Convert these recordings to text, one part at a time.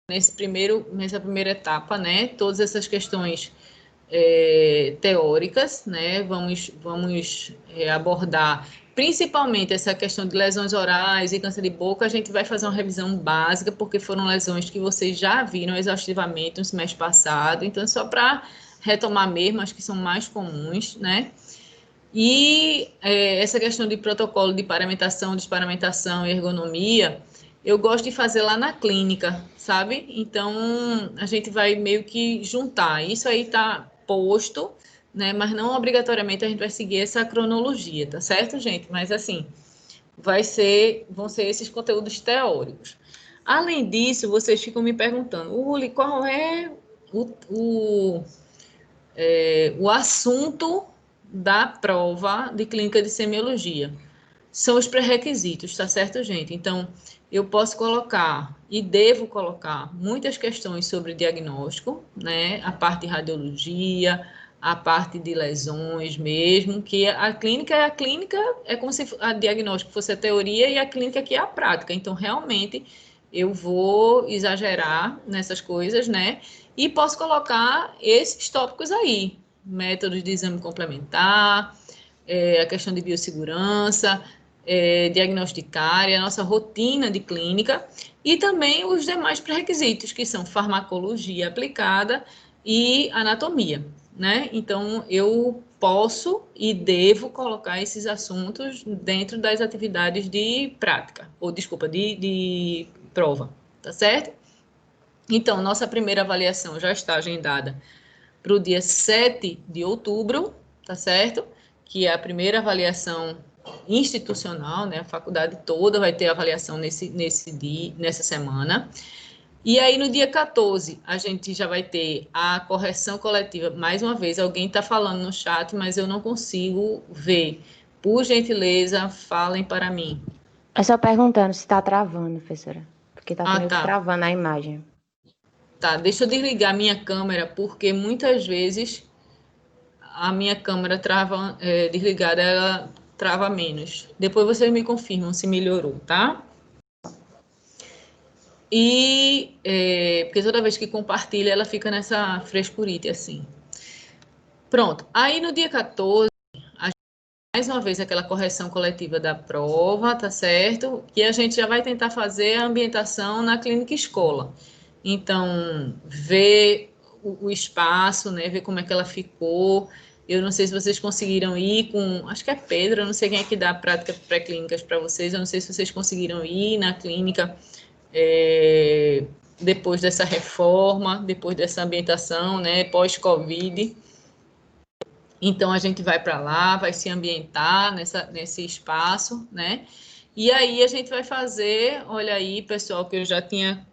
nessa primeira etapa, né? Todas essas questões teóricas, né? Vamos abordar principalmente essa questão de lesões orais e câncer de boca. A gente vai fazer uma revisão básica, porque foram lesões que vocês já viram exaustivamente no semestre passado, então só para retomar mesmo, as que são mais comuns, né? E essa questão de protocolo de paramentação, desparamentação e ergonomia, eu gosto de fazer lá na clínica, sabe? Então, a gente vai meio que juntar. Isso aí tá posto, né? Mas não obrigatoriamente a gente vai seguir essa cronologia, tá certo, gente? Mas assim, vão ser esses conteúdos teóricos. Além disso, vocês ficam me perguntando, Uli, qual é o assunto da prova de clínica de semiologia? São os pré-requisitos, tá certo, gente? Então, eu posso colocar e devo colocar muitas questões sobre diagnóstico, né? A parte de radiologia, a parte de lesões mesmo, que a clínica é como se a diagnóstico fosse a teoria e a clínica aqui é a prática. Então, realmente, eu vou exagerar nessas coisas, né? E posso colocar esses tópicos aí, métodos de exame complementar, a questão de biossegurança, diagnosticária, a nossa rotina de clínica e também os demais pré-requisitos, que são farmacologia aplicada e anatomia, né? Então, eu posso e devo colocar esses assuntos dentro das atividades de prática, ou desculpa, de prova, tá certo? Então, nossa primeira avaliação já está agendada para o dia 7 de outubro, tá certo? Que é a primeira avaliação institucional, né? A faculdade toda vai ter avaliação nesse dia, nessa semana. E aí, no dia 14, a gente já vai ter a correção coletiva. Mais uma vez, alguém está falando no chat, mas eu não consigo ver. Por gentileza, falem para mim. É só perguntando se tá travando, professora. Porque tá Ah, meio que tá. travando a imagem. Tá, deixa eu desligar minha câmera, porque muitas vezes a minha câmera trava, desligada, ela trava menos. Depois vocês me confirmam se melhorou, tá? E porque toda vez que compartilha, ela fica nessa frescurite assim. Pronto. Aí no dia 14, mais uma vez aquela correção coletiva da prova, tá certo? E a gente já vai tentar fazer a ambientação na clínica escola. Então, ver o espaço, né? Ver como é que ela ficou. Eu não sei se vocês conseguiram ir com. Acho que é Pedro, eu não sei quem é que dá prática pré-clínicas para vocês. Eu não sei se vocês conseguiram ir na clínica depois dessa reforma, depois dessa ambientação, né? Pós-Covid. Então a gente vai para lá, vai se ambientar nesse espaço, né? E aí a gente vai fazer, olha aí, pessoal, que eu já tinha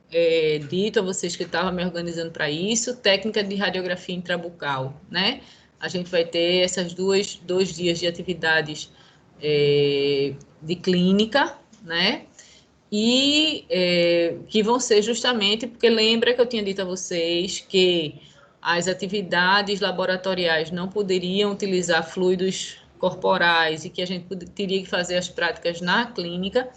dito a vocês que estava me organizando para isso, técnica de radiografia intrabucal, né? A gente vai ter essas dois dias de atividades de clínica, né? E que vão ser justamente, porque lembra que eu tinha dito a vocês que as atividades laboratoriais não poderiam utilizar fluidos corporais e que a gente teria que fazer as práticas na clínica.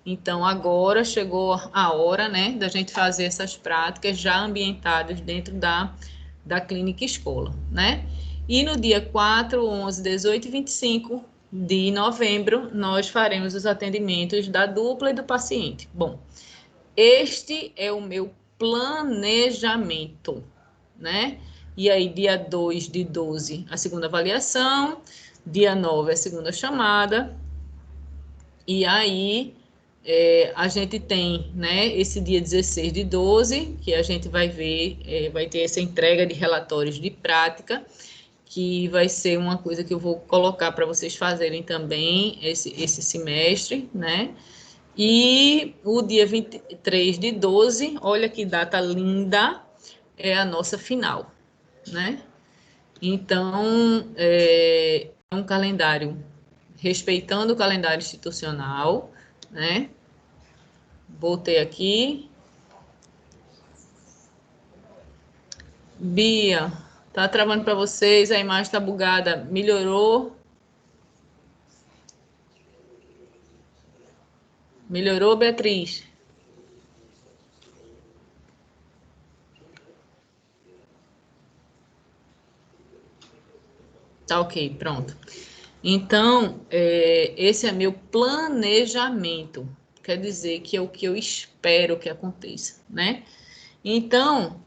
Então, agora chegou a hora, né, da gente fazer essas práticas já ambientadas dentro da clínica escola, né? E no dia 4, 11, 18 e 25 de novembro, nós faremos os atendimentos da dupla e do paciente. Bom, este é o meu planejamento, né? E aí, dia 2 de 12, a segunda avaliação, dia 9, a segunda chamada, e aí a gente tem, né, esse dia 16 de 12, que a gente vai ver, vai ter essa entrega de relatórios de prática, que vai ser uma coisa que eu vou colocar para vocês fazerem também esse semestre, né? E o dia 23 de 12, olha que data linda, é a nossa final, né? Então, é um calendário respeitando o calendário institucional, né? Voltei aqui. Bia, tá travando para vocês, a imagem está bugada. Melhorou? Melhorou, Beatriz? Tá ok, pronto. Então, esse é meu planejamento. Quer dizer que é o que eu espero que aconteça, né? Então,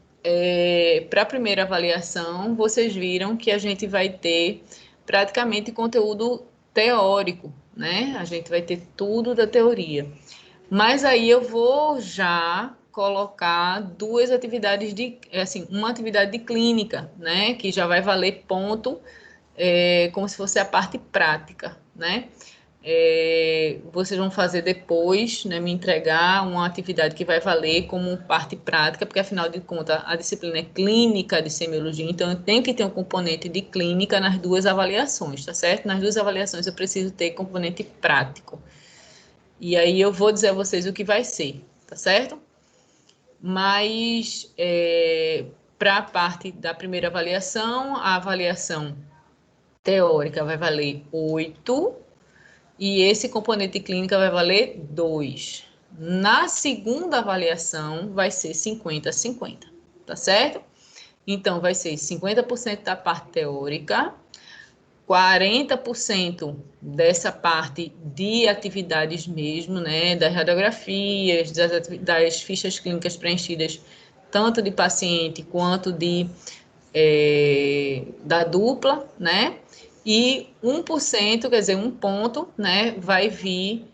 para a primeira avaliação, vocês viram que a gente vai ter praticamente conteúdo teórico, né? A gente vai ter tudo da teoria. Mas aí eu vou já colocar duas atividades assim, uma atividade de clínica, né? Que já vai valer ponto, como se fosse a parte prática, né? Vocês vão fazer depois, né, me entregar uma atividade que vai valer como parte prática, porque afinal de contas a disciplina é clínica de semiologia, então eu tenho que ter um componente de clínica nas duas avaliações, tá certo? Nas duas avaliações eu preciso ter componente prático. E aí eu vou dizer a vocês o que vai ser, tá certo? Mas para a parte da primeira avaliação, a avaliação teórica vai valer 8 e esse componente de clínica vai valer 2. Na segunda avaliação, vai ser 50-50, tá certo? Então, vai ser 50% da parte teórica, 40% dessa parte de atividades mesmo, né? Das radiografias, das fichas clínicas preenchidas, tanto de paciente quanto da dupla, né? E 1%, quer dizer, um ponto, né, vai vir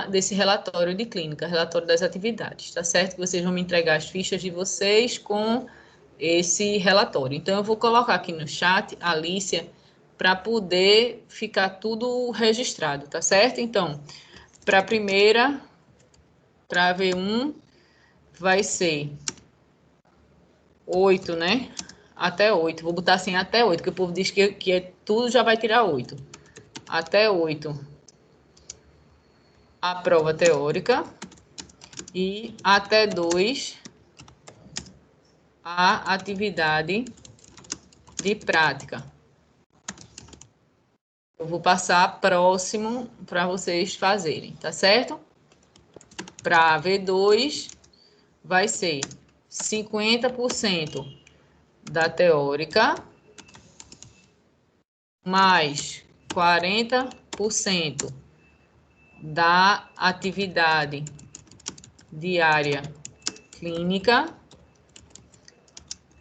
desse relatório de clínica, relatório das atividades, tá certo? Vocês vão me entregar as fichas de vocês com esse relatório. Então, eu vou colocar aqui no chat, Alicia, para poder ficar tudo registrado, tá certo? Então, para a primeira, para a V1, vai ser 8, né? Até 8. Vou botar assim, até 8, porque o povo diz que tudo já vai tirar 8. Até 8. A prova teórica. E até 2, a atividade de prática. Eu vou passar próximo para vocês fazerem, tá certo? Para V2, vai ser 50% da teórica, mais 40% da atividade diária clínica,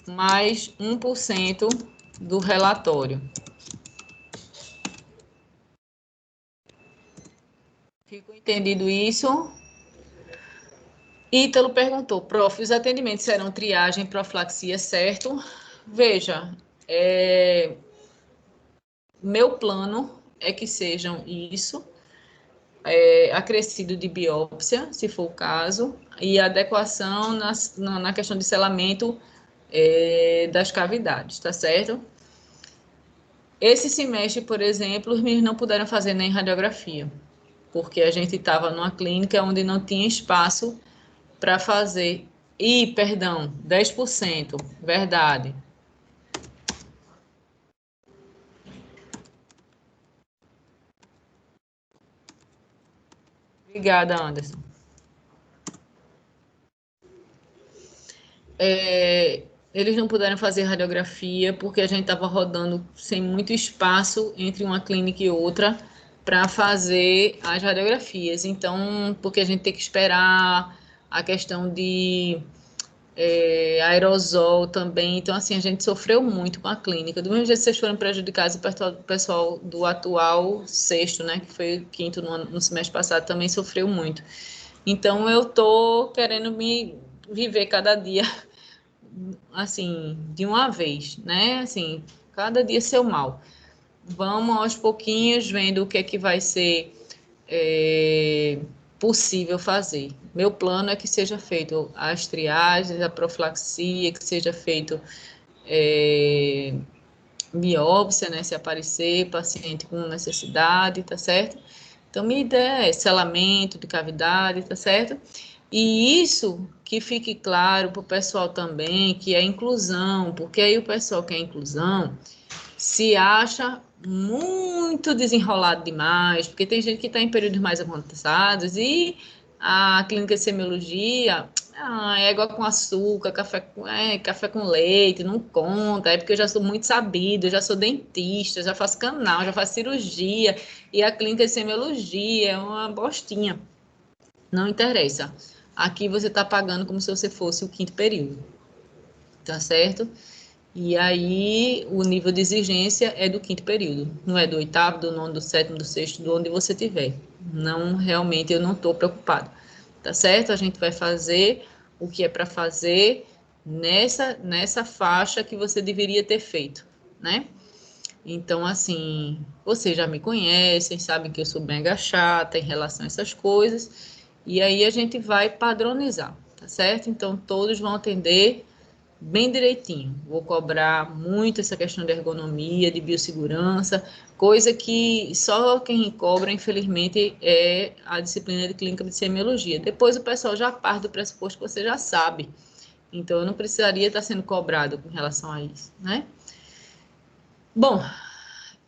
mais 1% do relatório. Ficou entendido isso? Ítalo perguntou, prof, os atendimentos serão triagem, profilaxia, certo? Veja, meu plano é que sejam isso, acrescido de biópsia, se for o caso, e adequação na questão de selamento das cavidades, tá certo? Esse semestre, por exemplo, os meninos não puderam fazer nem radiografia, porque a gente estava numa clínica onde não tinha espaço para fazer. Perdão, 10%, verdade. Obrigada, Anderson. Eles não puderam fazer radiografia porque a gente estava rodando sem muito espaço entre uma clínica e outra para fazer as radiografias. Então, porque a gente tem que esperar a questão de aerosol também. Então, assim, a gente sofreu muito com a clínica. Do mesmo jeito que vocês foram prejudicados, o pessoal do atual sexto, né, que foi quinto no semestre passado, também sofreu muito. Então, eu tô querendo me viver cada dia, assim, de uma vez, né? Assim, cada dia seu mal. Vamos aos pouquinhos vendo o que é que vai ser possível fazer. Meu plano é que seja feito as triagens, a profilaxia, que seja feito biópsia, né, se aparecer paciente com necessidade, tá certo? Então, minha ideia é selamento de cavidade, tá certo? E isso que fique claro para o pessoal também, que é inclusão, porque aí o pessoal que é inclusão se acha muito desenrolado demais, porque tem gente que está em períodos mais avançados e a clínica de semiologia Ah, é igual com açúcar, café com leite, não conta. É porque eu já sou muito sabida, eu já sou dentista, já faço canal, já faço cirurgia. E a clínica de semiologia é uma bostinha. Não interessa. Aqui você está pagando como se você fosse o quinto período, tá certo? E aí o nível de exigência é do quinto período, não é do oitavo, do nono, do sétimo, do sexto, do onde você tiver. Não, realmente eu não estou preocupado, tá certo? A gente vai fazer o que é para fazer nessa faixa que você deveria ter feito, né? Então, assim, vocês já me conhecem, sabem que eu sou mega chata em relação a essas coisas, e aí a gente vai padronizar, tá certo? Então, todos vão atender bem direitinho. Vou cobrar muito essa questão de ergonomia, de biossegurança, coisa que só quem cobra, infelizmente, é a disciplina de clínica de semiologia. Depois o pessoal já parte do pressuposto que você já sabe. Então, eu não precisaria estar sendo cobrado com relação a isso, né? Bom,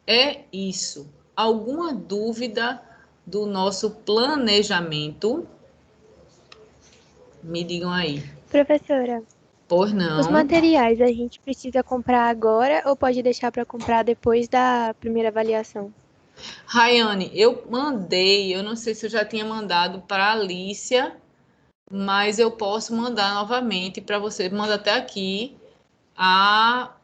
é isso. Alguma dúvida do nosso planejamento? Me digam aí. Professora, Pois os não. materiais a gente precisa comprar agora ou pode deixar para comprar depois da primeira avaliação? Rayane, eu mandei, eu não sei se eu já tinha mandado para a Alicia, mas eu posso mandar novamente para você. Manda até aqui a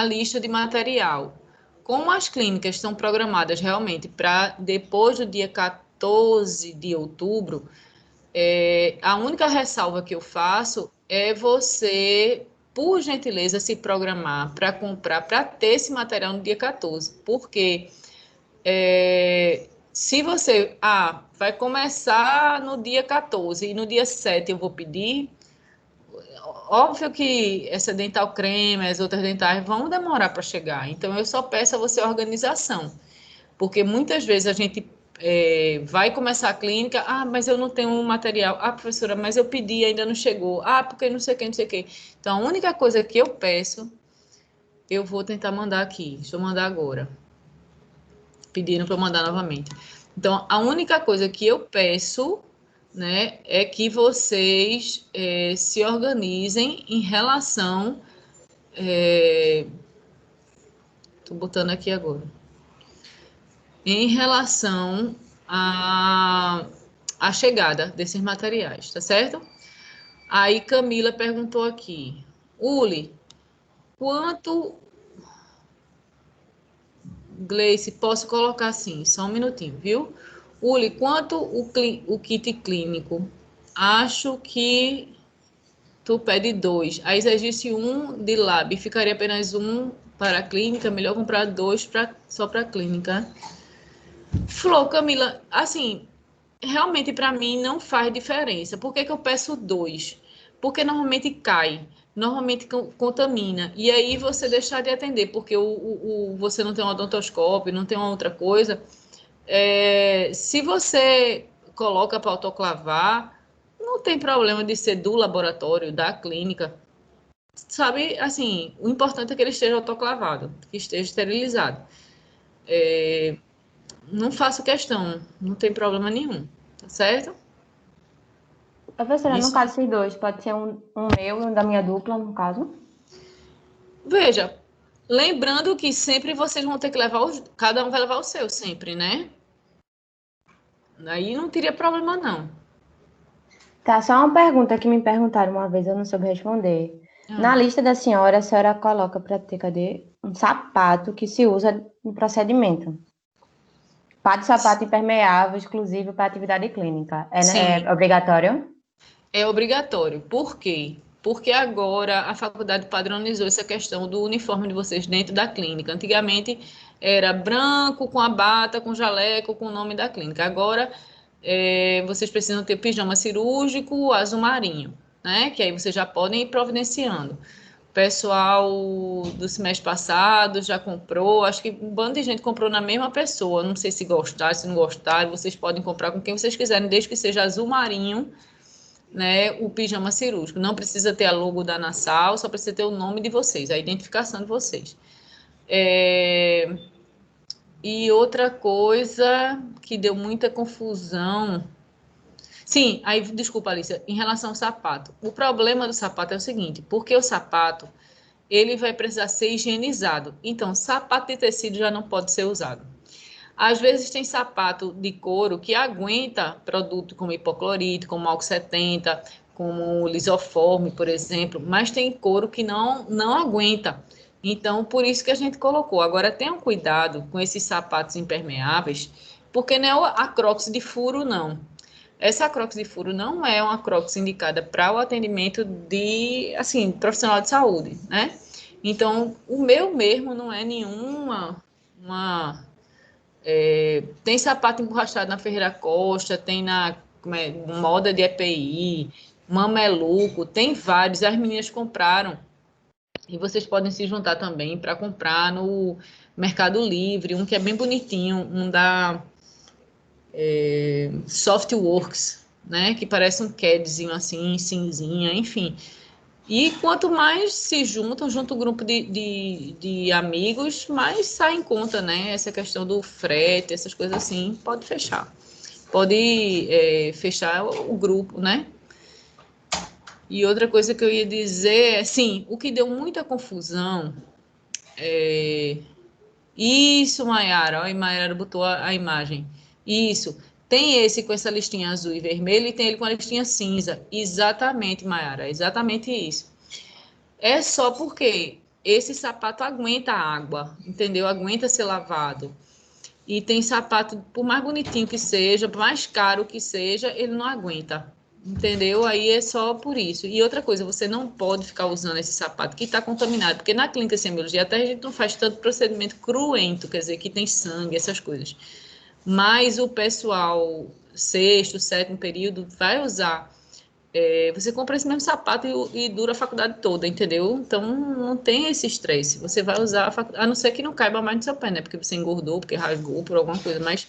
lista de material. Como as clínicas estão programadas realmente para depois do dia 14 de outubro, a única ressalva que eu faço é você, por gentileza, se programar para comprar, para ter esse material no dia 14, porque se você, vai começar no dia 14 e no dia 7 eu vou pedir, óbvio que essa dental creme, as outras dentais vão demorar para chegar. Então eu só peço a você organização, porque muitas vezes a gente vai começar a clínica, mas eu não tenho um material. Professora, mas eu pedi e ainda não chegou. Porque não sei o que, não sei o que. Então a única coisa que eu peço, eu vou tentar mandar aqui. Deixa eu mandar agora. Pediram para eu mandar novamente. Então, a única coisa que eu peço, né, é que vocês se organizem em relação. Estou botando aqui agora. Em relação à chegada desses materiais, tá certo? Aí Camila perguntou aqui, Uli, quanto, Gleice, posso colocar assim, só um minutinho, viu? Uli, quanto o kit clínico? Acho que tu pede dois. Aí existe um de lab, ficaria apenas um para a clínica, melhor comprar dois só para a clínica. Flor, Camila, assim, realmente para mim não faz diferença. Por que que eu peço dois? Porque normalmente cai, normalmente contamina. E aí você deixar de atender, porque você não tem um odontoscópio, não tem uma outra coisa. Se você coloca para autoclavar, não tem problema de ser do laboratório, da clínica. Sabe, assim, o importante é que ele esteja autoclavado, que esteja esterilizado. Não faço questão, não tem problema nenhum, tá certo? Professora, no Isso. caso, esses dois, pode ser um meu e um da minha dupla, no caso? Veja, lembrando que sempre vocês vão ter que levar cada um vai levar o seu sempre, né? Aí não teria problema não. Tá, só uma pergunta que me perguntaram uma vez, eu não soube responder. Na Ah, lista da senhora, a senhora coloca para ter, cadê? Um sapato que se usa no procedimento. Par de sapato impermeável, exclusivo para atividade clínica. É sim, obrigatório? é obrigatório. Por quê? Porque agora a faculdade padronizou essa questão do uniforme de vocês dentro da clínica. Antigamente era branco com a bata, com jaleco, com o nome da clínica. Agora vocês precisam ter pijama cirúrgico azul marinho, né? Que aí vocês já podem ir providenciando. O pessoal do semestre passado já comprou, acho que um bando de gente comprou na mesma pessoa. Não sei se gostaram, se não gostaram, vocês podem comprar com quem vocês quiserem, desde que seja azul marinho, né, o pijama cirúrgico. Não precisa ter a logo da Nassau, só precisa ter o nome de vocês, a identificação de vocês. E outra coisa que deu muita confusão, Sim, aí, desculpa, Alicia, em relação ao sapato. O problema do sapato é o seguinte, porque o sapato, ele vai precisar ser higienizado. Então, sapato de tecido já não pode ser usado. Às vezes tem sapato de couro que aguenta produto como hipoclorito, como álcool 70, como lisoforme, por exemplo, mas tem couro que não aguenta. Então, por isso que a gente colocou. Agora, tenham cuidado com esses sapatos impermeáveis, porque não é a Crocs de furo, não. Essa Crocs de furo não é uma Crocs indicada para o atendimento de, assim, profissional de saúde, né? Então, o meu mesmo não é nenhuma tem sapato emborrachado na Ferreira Costa, tem na Moda de EPI, Mameluco, tem vários. As meninas compraram e vocês podem se juntar também para comprar no Mercado Livre, um que é bem bonitinho, um da Softworks, né? Que parece um CADzinho assim, cinzinha, enfim. E quanto mais se juntam, junto o grupo de amigos, mais sai em conta, né? Essa questão do frete, essas coisas assim, pode fechar. Pode fechar o grupo, né? E outra coisa que eu ia dizer é, sim, o que deu muita confusão é... Isso, Maiara, olha, Maiara botou a imagem. Isso, tem esse com essa listinha azul e vermelho e tem ele com a listinha cinza. Exatamente, Maiara, exatamente isso. É só porque esse sapato aguenta água, entendeu? Aguenta ser lavado. E tem sapato, por mais bonitinho que seja, por mais caro que seja, ele não aguenta. Entendeu? Aí é só por isso. E outra coisa, você não pode ficar usando esse sapato que está contaminado, porque na clínica de semiologia até a gente não faz tanto procedimento cruento, quer dizer, que tem sangue, essas coisas. Mas o pessoal, sexto, sétimo período, vai usar você compra esse mesmo sapato e dura a faculdade toda, entendeu? Então não tem esse estresse. Você vai usar, a não ser que não caiba mais no seu pé, né? Porque você engordou, porque rasgou por alguma coisa, mas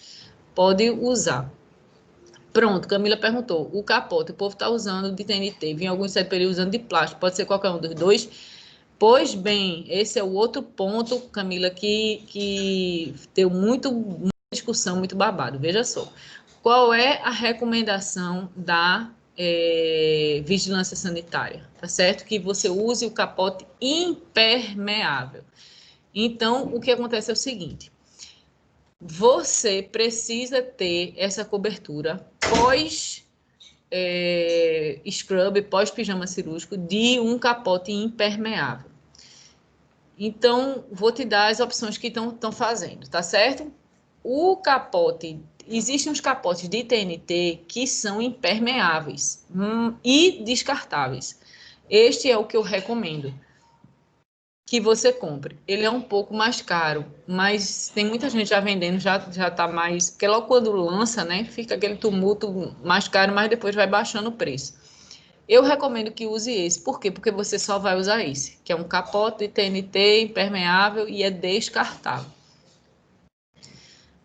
pode usar. Pronto, Camila perguntou. O capote, o povo está usando de TNT, vem alguns certo período usando de plástico, pode ser qualquer um dos dois. Pois bem, esse é o outro ponto, Camila, que deu muita discussão, muito babado. Veja só. Qual é a recomendação da vigilância sanitária? Tá certo? Que você use o capote impermeável. Então, o que acontece é o seguinte: você precisa ter essa cobertura scrub, pós-pijama cirúrgico, de um capote impermeável. Então, vou te dar as opções que estão fazendo, tá certo? O capote, existem os capotes de TNT que são impermeáveis e descartáveis. Este é o que eu recomendo que você compre. Ele é um pouco mais caro, mas tem muita gente já vendendo, já tá mais, porque logo quando lança, né, fica aquele tumulto mais caro, mas depois vai baixando o preço. Eu recomendo que use esse. Por quê? Porque você só vai usar esse, que é um capote de TNT impermeável e é descartável.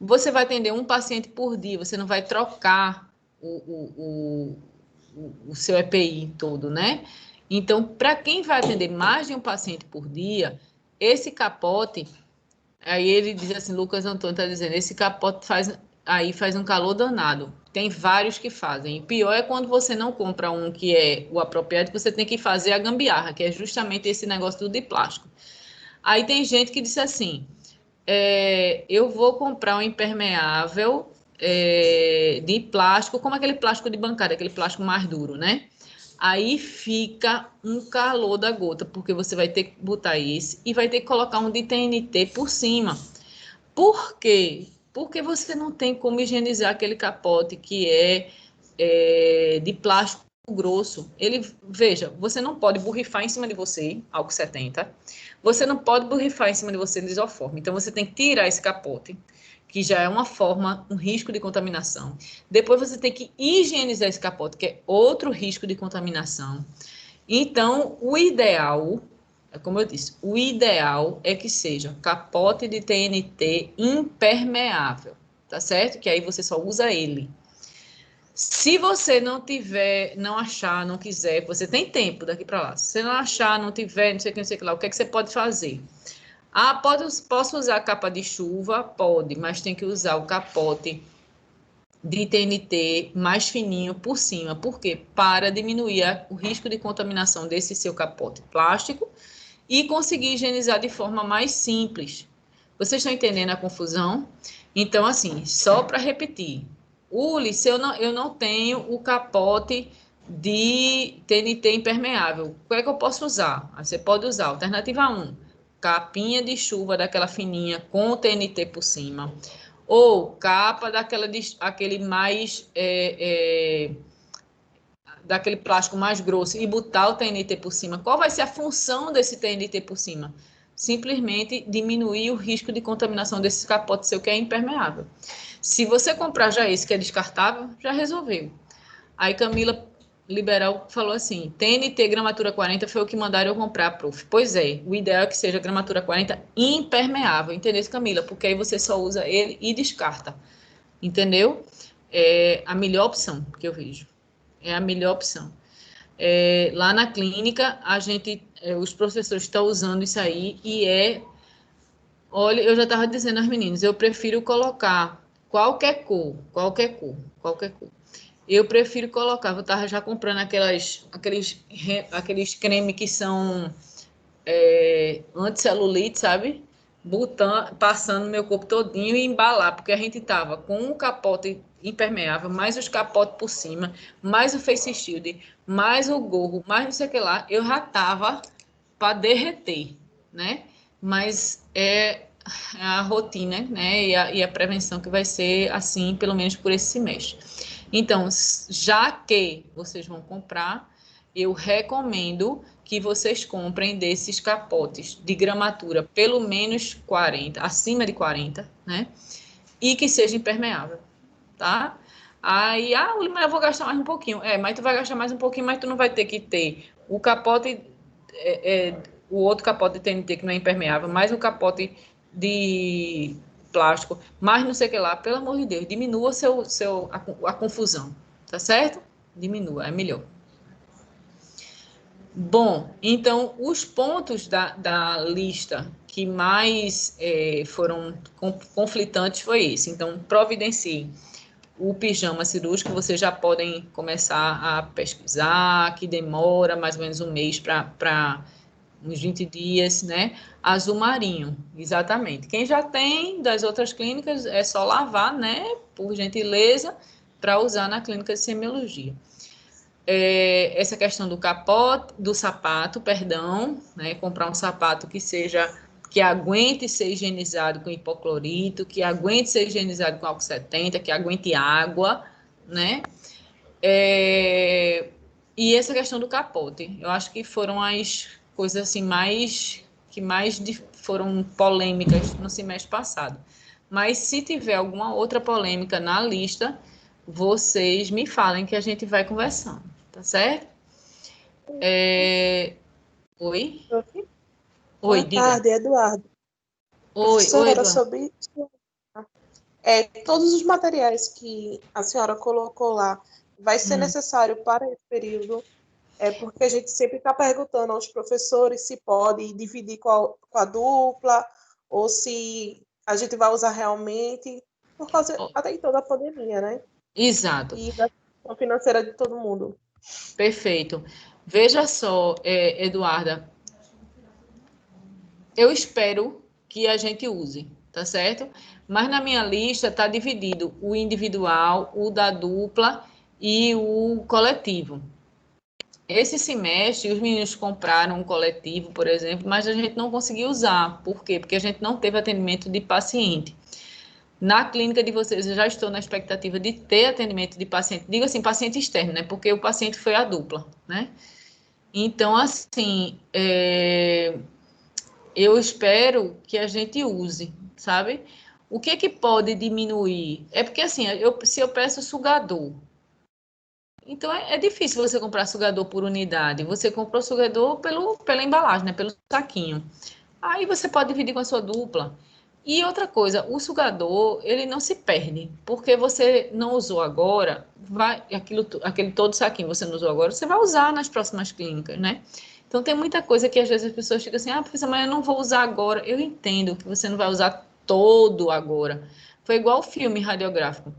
Você vai atender um paciente por dia, você não vai trocar o seu EPI todo, né? Então, para quem vai atender mais de um paciente por dia, esse capote, aí ele diz assim, Lucas Antônio está dizendo, esse capote faz um calor danado. Tem vários que fazem. E pior é quando você não compra um que é o apropriado, você tem que fazer a gambiarra, que é justamente esse negócio de plástico. Aí tem gente que disse assim, eu vou comprar um impermeável de plástico, como aquele plástico de bancária, aquele plástico mais duro, né? Aí fica um calor da gota, porque você vai ter que botar esse e vai ter que colocar um de TNT por cima. Por quê? Porque você não tem como higienizar aquele capote que é de plástico grosso. Veja, você não pode borrifar em cima de você, álcool 70. Você não pode borrifar em cima de você lisoforme. Então, você tem que tirar esse capote, que já é uma forma, um risco de contaminação. Depois, você tem que higienizar esse capote, que é outro risco de contaminação. Então, o ideal, como eu disse, o ideal é que seja capote de TNT impermeável, tá certo? Que aí você só usa ele. Se você não achar, não quiser, você tem tempo daqui para lá. Se você não achar, não tiver, não sei o que lá, o que é que você pode fazer? Posso usar a capa de chuva? Pode, mas tem que usar o capote de TNT mais fininho por cima. Por quê? Para diminuir o risco de contaminação desse seu capote plástico e conseguir higienizar de forma mais simples. Vocês estão entendendo a confusão? Então, assim, só para repetir, Uli, se eu não tenho o capote de TNT impermeável, o que é que eu posso usar? Você pode usar alternativa 1, capinha de chuva daquela fininha com TNT por cima, ou capa aquele mais daquele plástico mais grosso e botar o TNT por cima. Qual vai ser a função desse TNT por cima? Simplesmente diminuir o risco de contaminação desse capote seu que é impermeável. Se você comprar já esse que é descartável, já resolveu. Aí Camila Liberal falou assim, TNT gramatura 40 foi o que mandaram eu comprar, prof. Pois é, o ideal é que seja gramatura 40 impermeável, entendeu, Camila? Porque aí você só usa ele e descarta, entendeu? É a melhor opção que eu vejo. É a melhor opção. Lá na clínica, os professores estão usando isso aí olha, eu já estava dizendo às meninas, eu prefiro colocar qualquer cor, qualquer cor, qualquer cor. Eu prefiro colocar, eu estava já comprando aqueles creme que são anti-celulite, sabe? Passando no meu corpo todinho e embalar, porque a gente tava com um capote impermeável, mais os capotes por cima, mais o face shield, mais o gorro, mais não sei o que lá, eu já tava para derreter, né? Mas é a rotina, né? E a prevenção que vai ser assim, pelo menos por esse semestre. Então, já que vocês vão comprar, eu recomendo que vocês comprem desses capotes de gramatura pelo menos 40, acima de 40, né? E que seja impermeável, tá? Aí, mas eu vou gastar mais um pouquinho. Mas tu vai gastar mais um pouquinho, mas tu não vai ter que ter o capote, o outro capote de TNT que não é impermeável, mais o capote de plástico, mais não sei o que lá. Pelo amor de Deus, diminua a confusão, tá certo? Diminua, é melhor. Bom, então, os pontos da lista que mais foram conflitantes foi esse. Então, providencie o pijama cirúrgico, vocês já podem começar a pesquisar, que demora mais ou menos um mês para uns 20 dias, né? Azul marinho, exatamente. Quem já tem das outras clínicas, é só lavar, né? Por gentileza, para usar na clínica de semiologia. Essa questão do sapato, perdão, né? Comprar um sapato que aguente ser higienizado com hipoclorito, que aguente ser higienizado com álcool 70, que aguente água, né? E essa questão do capote, eu acho que foram as coisas assim que mais foram polêmicas no semestre passado. Mas se tiver alguma outra polêmica na lista, vocês me falem que a gente vai conversando, tá certo? Oi? Oi, Boa diga. tarde, Eduardo. Oi, Professora, Eduardo. sobre todos os materiais que a senhora colocou lá, vai ser necessário para esse período? Porque a gente sempre está perguntando aos professores se pode dividir com a dupla, ou se a gente vai usar realmente, por causa até então da pandemia, né? Exato. E da situação financeira de todo mundo. Perfeito. Veja só, Eduarda, eu espero que a gente use, tá certo? Mas na minha lista está dividido o individual, o da dupla e o coletivo. Esse semestre, os meninos compraram um coletivo, por exemplo, mas a gente não conseguiu usar. Por quê? Porque a gente não teve atendimento de paciente. Na clínica de vocês, eu já estou na expectativa de ter atendimento de paciente, digo assim, paciente externo, né? Porque o paciente foi a dupla, né? Então, assim, eu espero que a gente use, sabe? O que pode diminuir? É porque, assim, se eu peço sugador, então é difícil você comprar sugador por unidade. Você compra o sugador pela embalagem, né? Pelo saquinho. Aí você pode dividir com a sua dupla. E outra coisa, o sugador, ele não se perde, porque você não usou agora, aquele todo saquinho você não usou agora, você vai usar nas próximas clínicas, né? Então tem muita coisa que às vezes as pessoas ficam assim, professor, mas eu não vou usar agora. Eu entendo que você não vai usar todo agora. Foi igual o filme radiográfico.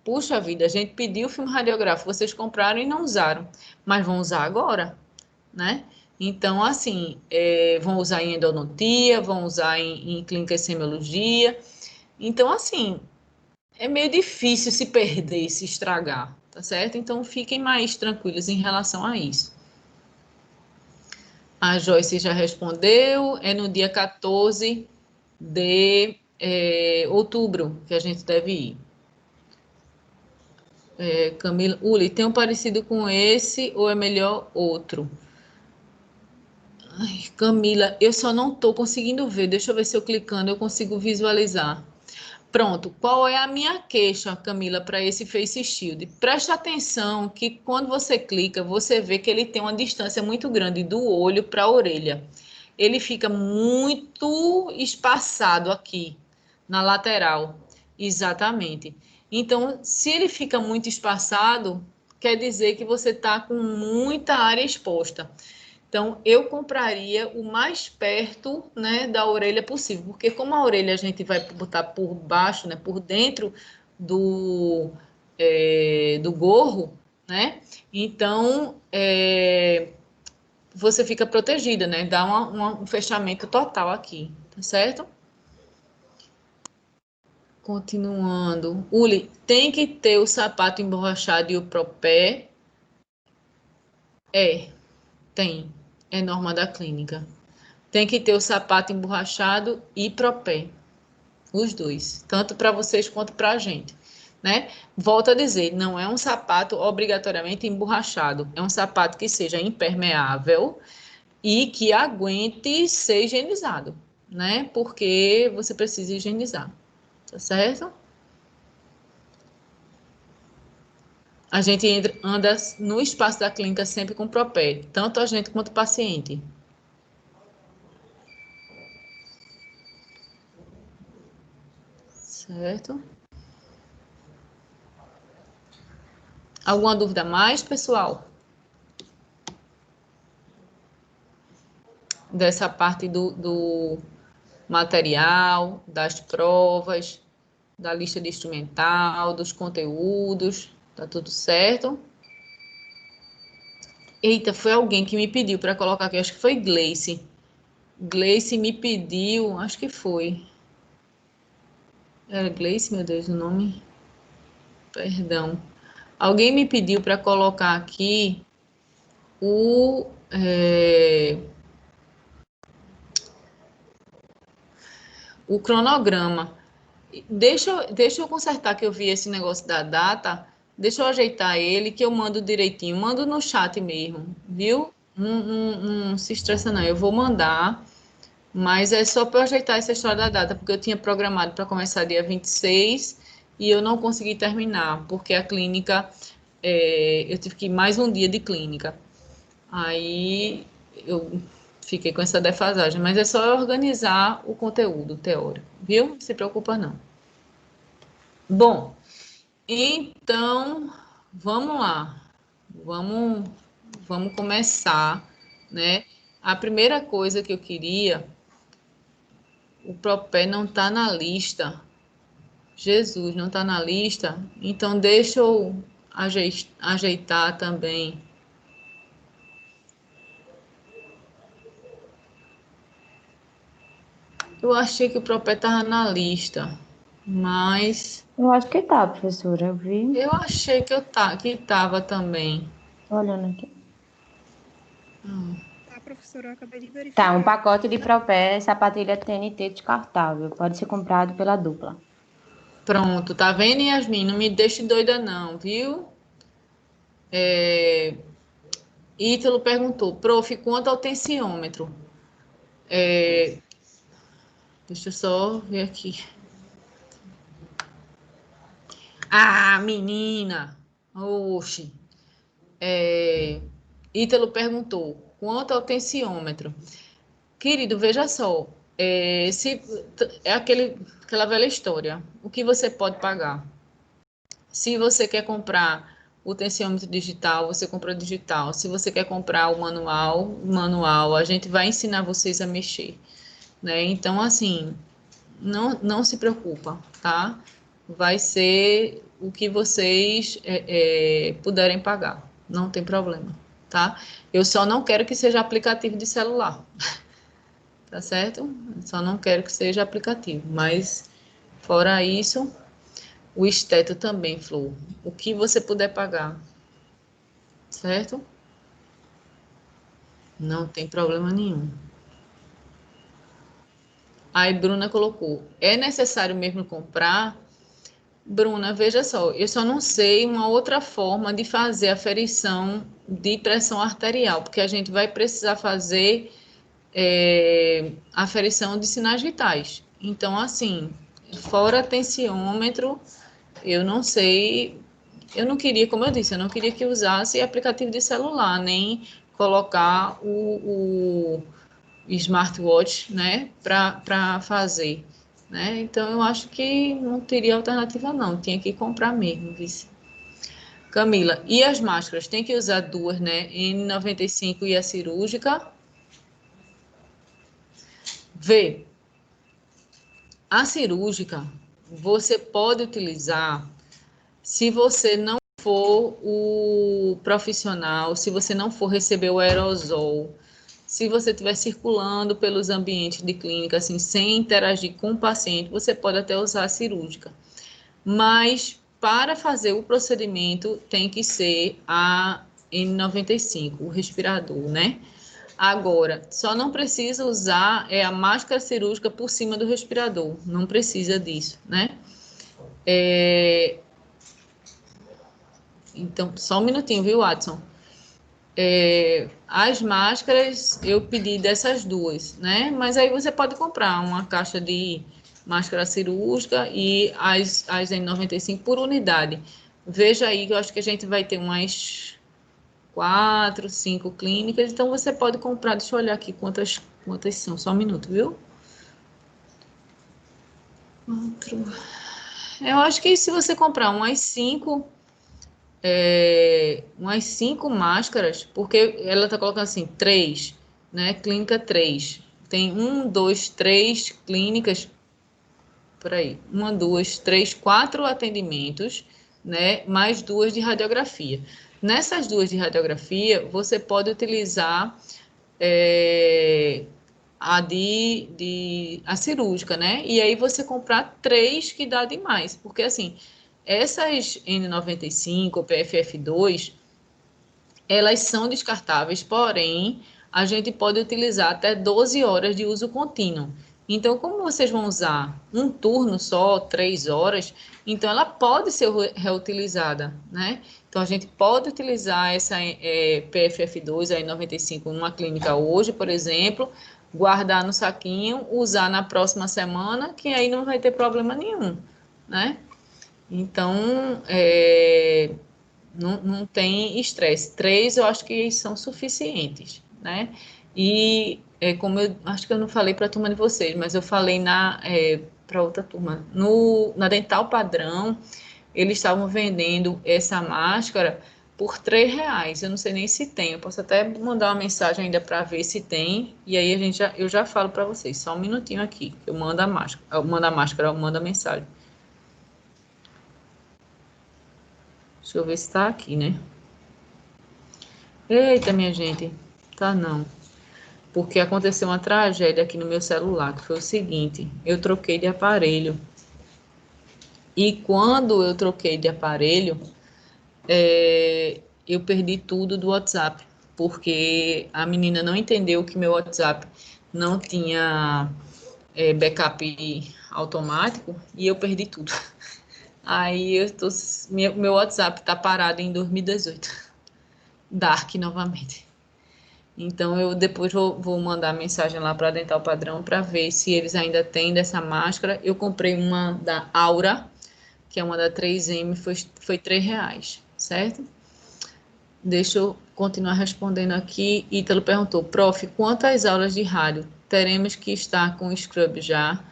puxa vida, a gente pediu o filme radiográfico, vocês compraram e não usaram, mas vão usar agora, né? Então, assim, vão usar em endodontia, vão usar em clínica de semiologia. Então, assim, é meio difícil se perder, se estragar, tá certo? Então, fiquem mais tranquilos em relação a isso. A Joyce já respondeu, é no dia 14 de outubro que a gente deve ir. Camila, Uli, tem um parecido com esse ou é melhor outro? Ai, Camila, eu só não estou conseguindo ver. Deixa eu ver se eu clicando eu consigo visualizar. Pronto, qual é a minha queixa, Camila, para esse Face Shield? Preste atenção que quando você clica, você vê que ele tem uma distância muito grande do olho para a orelha. Ele fica muito espaçado aqui, na lateral. Exatamente. Então, se ele fica muito espaçado, quer dizer que você está com muita área exposta. Então, eu compraria o mais perto, né, da orelha possível, porque como a orelha a gente vai botar por baixo, né, por dentro do gorro, né, então você fica protegida, né, dá um fechamento total aqui, tá certo? Continuando. Uli, tem que ter o sapato emborrachado e o propé? Tem. É norma da clínica. Tem que ter o sapato emborrachado e propé. Os dois. Tanto para vocês quanto para a gente. Né? Volto a dizer, não é um sapato obrigatoriamente emborrachado. É um sapato que seja impermeável e que aguente ser higienizado. Né? Porque você precisa higienizar. Tá certo? A gente anda no espaço da clínica sempre com propé. Tanto a gente quanto o paciente. Certo? Alguma dúvida mais, pessoal? Dessa parte do material, das provas, da lista de instrumental, dos conteúdos, tá tudo certo? Eita, foi alguém que me pediu para colocar aqui, acho que foi Gleice. Gleice me pediu, acho que foi. Era Gleice, meu Deus, o nome? Perdão. Alguém me pediu para colocar aqui o cronograma. Deixa eu consertar que eu vi esse negócio da data. Deixa eu ajeitar ele que eu mando direitinho. Mando no chat mesmo, viu? Não se estressa não. Eu vou mandar, mas é só para eu ajeitar essa história da data, porque eu tinha programado para começar dia 26 e eu não consegui terminar, porque a clínica, eu tive que ir mais um dia de clínica. Aí eu fiquei com essa defasagem, mas é só organizar o conteúdo teórico, viu? Não se preocupa não. Bom, então vamos lá. Vamos começar, né? A primeira coisa que eu queria, o propé não está na lista. Jesus, não está na lista. Então deixa eu ajeitar também. Eu achei que o propé estava na lista, mas Eu acho que tá, professora. Eu vi. eu achei que estava também. Tô olhando aqui. Tá, professora, eu acabei de verificar. Tá, um pacote de propé, sapatilha TNT descartável. Pode ser comprado pela dupla. Pronto, tá vendo, Yasmin? Não me deixe doida não, viu? Ítalo perguntou, prof, quanto ao tensiômetro? Deixa eu só ver aqui. Ah, menina! Oxe! Ítalo perguntou, quanto ao tensiômetro? Querido, veja só, é aquela velha história. O que você pode pagar? Se você quer comprar o tensiômetro digital, você compra digital. Se você quer comprar o manual, a gente vai ensinar vocês a mexer, né? Então, assim, não se preocupa, tá? Vai ser o que vocês puderem pagar. Não tem problema, tá? Eu só não quero que seja aplicativo de celular. Tá certo? Só não quero que seja aplicativo. Mas, fora isso, o esteto também, Flor. O que você puder pagar. Certo? Não tem problema nenhum. Aí, Bruna colocou, é necessário mesmo comprar? Bruna, veja só, eu só não sei uma outra forma de fazer a ferição de pressão arterial, porque a gente vai precisar fazer aferição de sinais vitais. Então, assim, fora tensiômetro, eu não sei, eu não queria, como eu disse, eu não queria que usasse aplicativo de celular, nem colocar o smartwatch, né, para fazer, né? Então, eu acho que não teria alternativa, não, tinha que comprar mesmo, vice. Camila, e as máscaras? Tem que usar duas, né? N95 e a cirúrgica. Vê, a cirúrgica, você pode utilizar se você não for o profissional, se você não for receber o aerosol, se você estiver circulando pelos ambientes de clínica, assim, sem interagir com o paciente, você pode até usar a cirúrgica. Mas, para fazer o procedimento, tem que ser a N95, o respirador, né? Agora, só não precisa usar a máscara cirúrgica por cima do respirador. Não precisa disso, né? Então, só um minutinho, viu, Watson? As máscaras, eu pedi dessas duas, né? Mas aí você pode comprar uma caixa de máscara cirúrgica e as N95 por unidade. Veja aí que eu acho que a gente vai ter umas 4, 5 clínicas, então você pode comprar, deixa eu olhar aqui quantas são, só um minuto, viu? 4. Eu acho que se você comprar umas 5 máscaras, porque ela tá colocando assim, 3, né? Clínica 3. Tem 1, 2, 3 clínicas, por aí, 1, 2, 3, 4 atendimentos, né? Mais 2 de radiografia. Nessas 2 de radiografia, você pode utilizar a cirúrgica, né? E aí você comprar 3 que dá demais, porque assim, essas N95 ou PFF2, elas são descartáveis, porém, a gente pode utilizar até 12 horas de uso contínuo. Então, como vocês vão usar um turno só, 3 horas, então ela pode ser reutilizada, né? Então, a gente pode utilizar essa PFF2, a N95, numa clínica hoje, por exemplo, guardar no saquinho, usar na próxima semana, que aí não vai ter problema nenhum, né? Então, não tem estresse. 3 eu acho que são suficientes, né? E como eu acho que eu não falei para a turma de vocês, mas eu falei para outra turma. Na Dental Padrão, eles estavam vendendo essa máscara por R$ 3. Eu não sei nem se tem. Eu posso até mandar uma mensagem ainda para ver se tem. E aí eu já falo para vocês. Só um minutinho aqui. Eu mando a máscara, eu mando a mensagem. Deixa eu ver se está aqui, né? Eita, minha gente, tá não. Porque aconteceu uma tragédia aqui no meu celular, que foi o seguinte, eu troquei de aparelho. E quando eu troquei de aparelho, eu perdi tudo do WhatsApp, porque a menina não entendeu que meu WhatsApp não tinha backup automático e eu perdi tudo. Aí meu WhatsApp tá parado em 2018. Dark novamente. Então, eu depois vou mandar mensagem lá para Dental Padrão para ver se eles ainda têm dessa máscara. Eu comprei uma da Aura, que é uma da 3M, foi R$ 3, certo? Deixa eu continuar respondendo aqui. Ítalo perguntou, prof, quantas aulas de rádio teremos que estar com o Scrub já?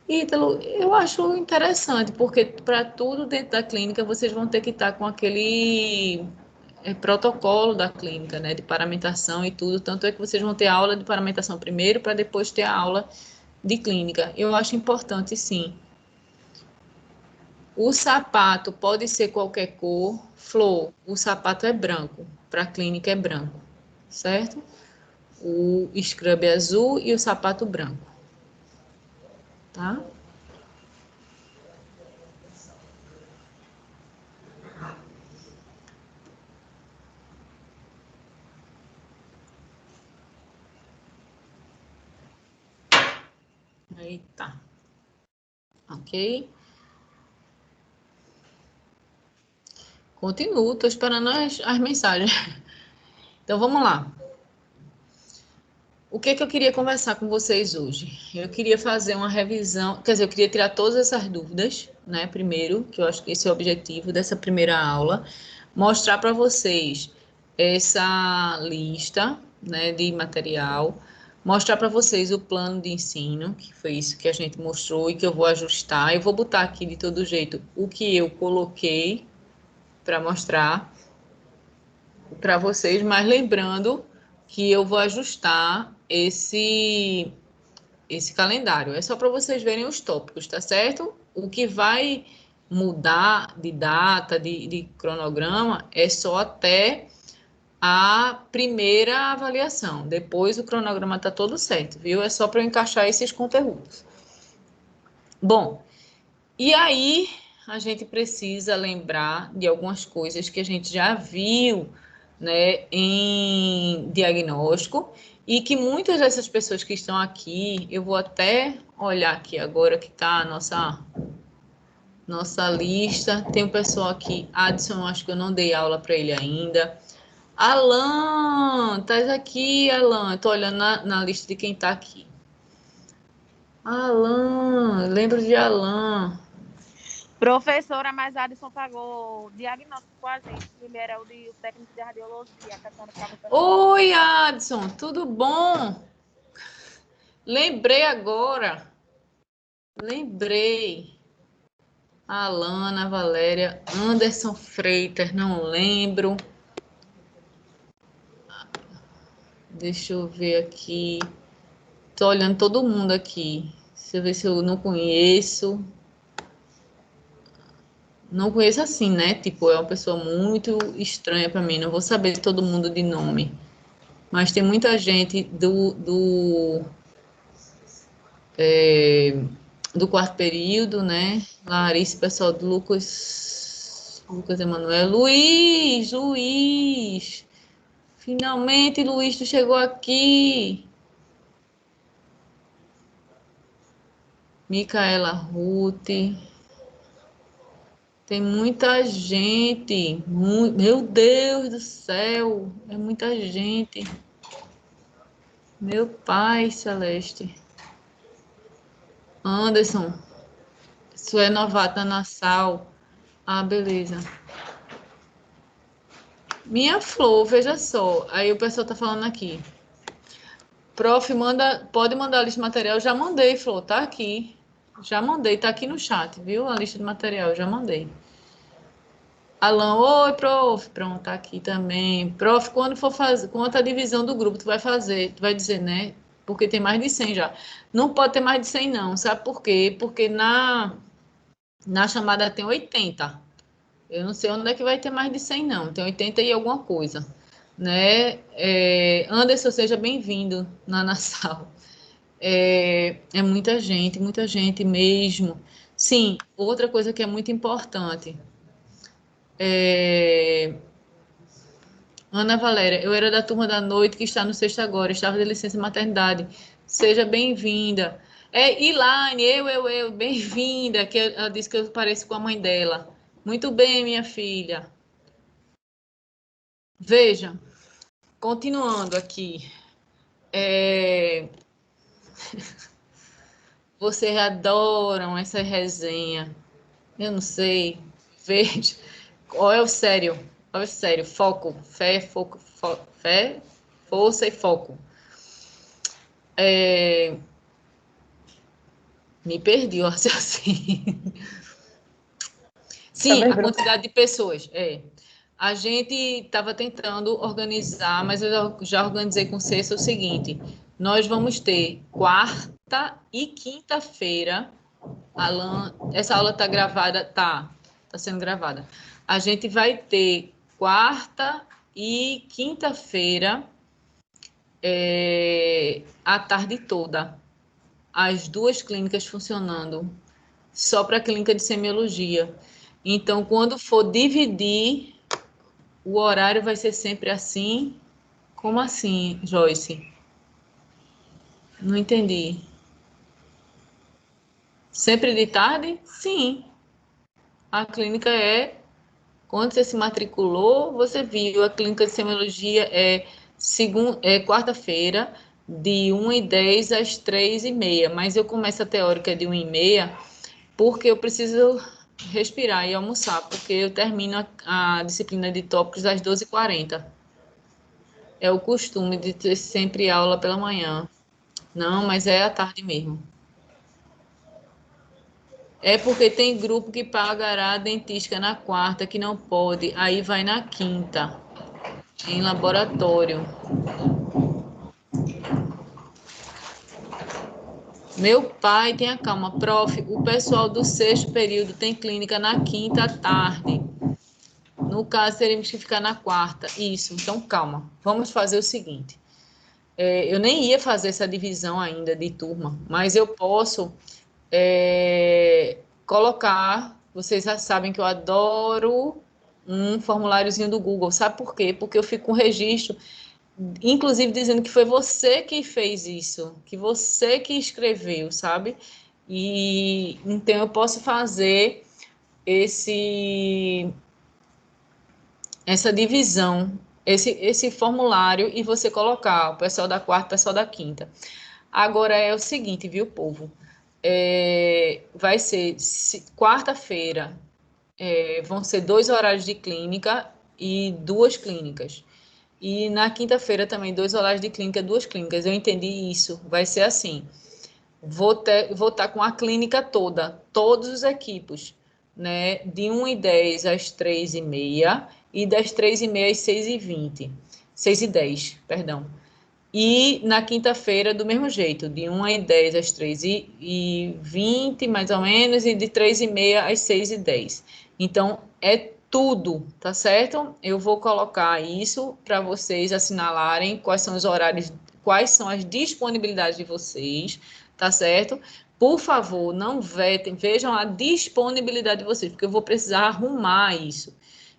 Ítalo, eu acho interessante, porque para tudo dentro da clínica vocês vão ter que estar com aquele protocolo da clínica, né, de paramentação e tudo, tanto é que vocês vão ter aula de paramentação primeiro, para depois ter a aula de clínica. Eu acho importante, sim. O sapato pode ser qualquer cor. Flor, o sapato é branco. Para a clínica é branco, certo? O scrub é azul e o sapato branco. Tá? Aí tá. Ok? Continuo, tô esperando as mensagens. Então, vamos lá. O que que eu queria conversar com vocês hoje? Eu queria fazer uma revisão, quer dizer, eu queria tirar todas essas dúvidas, né? Primeiro, que eu acho que esse é o objetivo dessa primeira aula, mostrar para vocês essa lista, né, de material, mostrar para vocês o plano de ensino, que foi isso que a gente mostrou e que eu vou ajustar. Eu vou botar aqui de todo jeito o que eu coloquei para mostrar para vocês, mas lembrando que eu vou ajustar esse calendário. É só para vocês verem os tópicos, tá certo? O que vai mudar de data, de cronograma, é só até a primeira avaliação. Depois o cronograma está todo certo, viu? É só para eu encaixar esses conteúdos. Bom, e aí a gente precisa lembrar de algumas coisas que a gente já viu, né, em diagnóstico, e que muitas dessas pessoas que estão aqui, eu vou até olhar aqui agora que está a nossa lista. Tem um pessoal aqui, Adson, acho que eu não dei aula para ele ainda. Alan, estás aqui, Alan? Estou olhando na lista de quem está aqui. Alan, lembro de Alan. Professora, mas Adson pagou diagnóstico com a gente. Ele era o técnico de radiologia. A Cassandra estava Oi, Adson, tudo bom? Lembrei agora. Lembrei. Alana, Valéria, Anderson Freitas, não lembro. Deixa eu ver aqui. Tô olhando todo mundo aqui. Deixa eu ver se eu não conheço. Não conheço assim, né? Tipo, é uma pessoa muito estranha para mim. Não vou saber todo mundo de nome. Mas tem muita gente do quarto período, né? Larissa, pessoal do Lucas Emanuel. Luiz! Finalmente, Luiz, tu chegou aqui. Micaela Ruth. Tem muita gente. Meu Deus do céu, é muita gente. Meu Pai Celeste. Anderson, isso é novata na sal. Ah, beleza. Minha Flor, veja só. Aí o pessoal tá falando aqui. Prof, pode mandar a lista de material. Já mandei, Flor, tá aqui. Já mandei, tá aqui no chat, viu? A lista de material, já mandei. Alan, oi, prof. Pronto, tá aqui também. Prof, quando for fazer, quanto a divisão do grupo, tu vai dizer, né? Porque tem mais de 100 já. Não pode ter mais de 100 não, sabe por quê? Porque na chamada tem 80. Eu não sei onde é que vai ter mais de 100 não, tem 80 e alguma coisa, né? Anderson, seja bem-vindo na sala. É muita gente mesmo. Sim, outra coisa que é muito importante. Ana Valéria, eu era da turma da noite que está no sexto agora, estava de licença maternidade. Seja bem-vinda. Ilaine, bem-vinda, que ela disse que eu pareço com a mãe dela. Muito bem, minha filha. Veja, continuando aqui. Vocês adoram essa resenha. Eu não sei. Veja. Qual é o sério? Qual é o sério? Foco. Fé, força e foco. Me perdi o raciocínio. Sim, a quantidade de pessoas. A gente estava tentando organizar, mas eu já organizei com o Cessa o seguinte: nós vamos ter quarta e quinta-feira Alan, essa aula está gravada? Tá sendo gravada. A gente vai ter quarta e quinta-feira, a tarde toda, as duas clínicas funcionando, só para a clínica de semiologia. Então, quando for dividir, o horário vai ser sempre assim. Como assim, Joyce? Não entendi. Sempre de tarde? Sim. A clínica quando você se matriculou, você viu, a clínica de semiologia quarta-feira, de 1h10 às 3h30, mas eu começo a teórica de 1h30, porque eu preciso respirar e almoçar, porque eu termino a disciplina de tópicos às 12h40. É o costume de ter sempre aula pela manhã. Não, mas é à tarde mesmo. É porque tem grupo que pagará dentística na quarta, que não pode, aí vai na quinta, em laboratório. Meu pai, tenha calma, prof, o pessoal do sexto período tem clínica na quinta à tarde. No caso, teríamos que ficar na quarta. Isso, então calma. Vamos fazer o seguinte. Eu nem ia fazer essa divisão ainda de turma, mas eu posso colocar. Vocês já sabem que eu adoro um formuláriozinho do Google. Sabe por quê? Porque eu fico com registro, inclusive dizendo que foi você que fez isso, que você que escreveu, sabe? E então eu posso fazer essa divisão, esse formulário e você colocar o pessoal da quarta, o pessoal da quinta. Agora é o seguinte, viu, povo? Vai ser quarta-feira, vão ser 2 horários de clínica e 2 clínicas. E na quinta-feira também 2 horários de clínica, 2 clínicas. Eu entendi isso. Vai ser assim. Vou estar com a clínica toda, todos os equipos, né? De 1h10 às 3h30 e das 3h30 às 6h20. 6h10, perdão. E na quinta-feira, do mesmo jeito, de 1h10 às 3h20, mais ou menos, e de 3h30 às 6h10. Então, é tudo, tá certo? Eu vou colocar isso para vocês assinalarem quais são os horários, quais são as disponibilidades de vocês, tá certo? Por favor, não vetem, vejam a disponibilidade de vocês, porque eu vou precisar arrumar isso.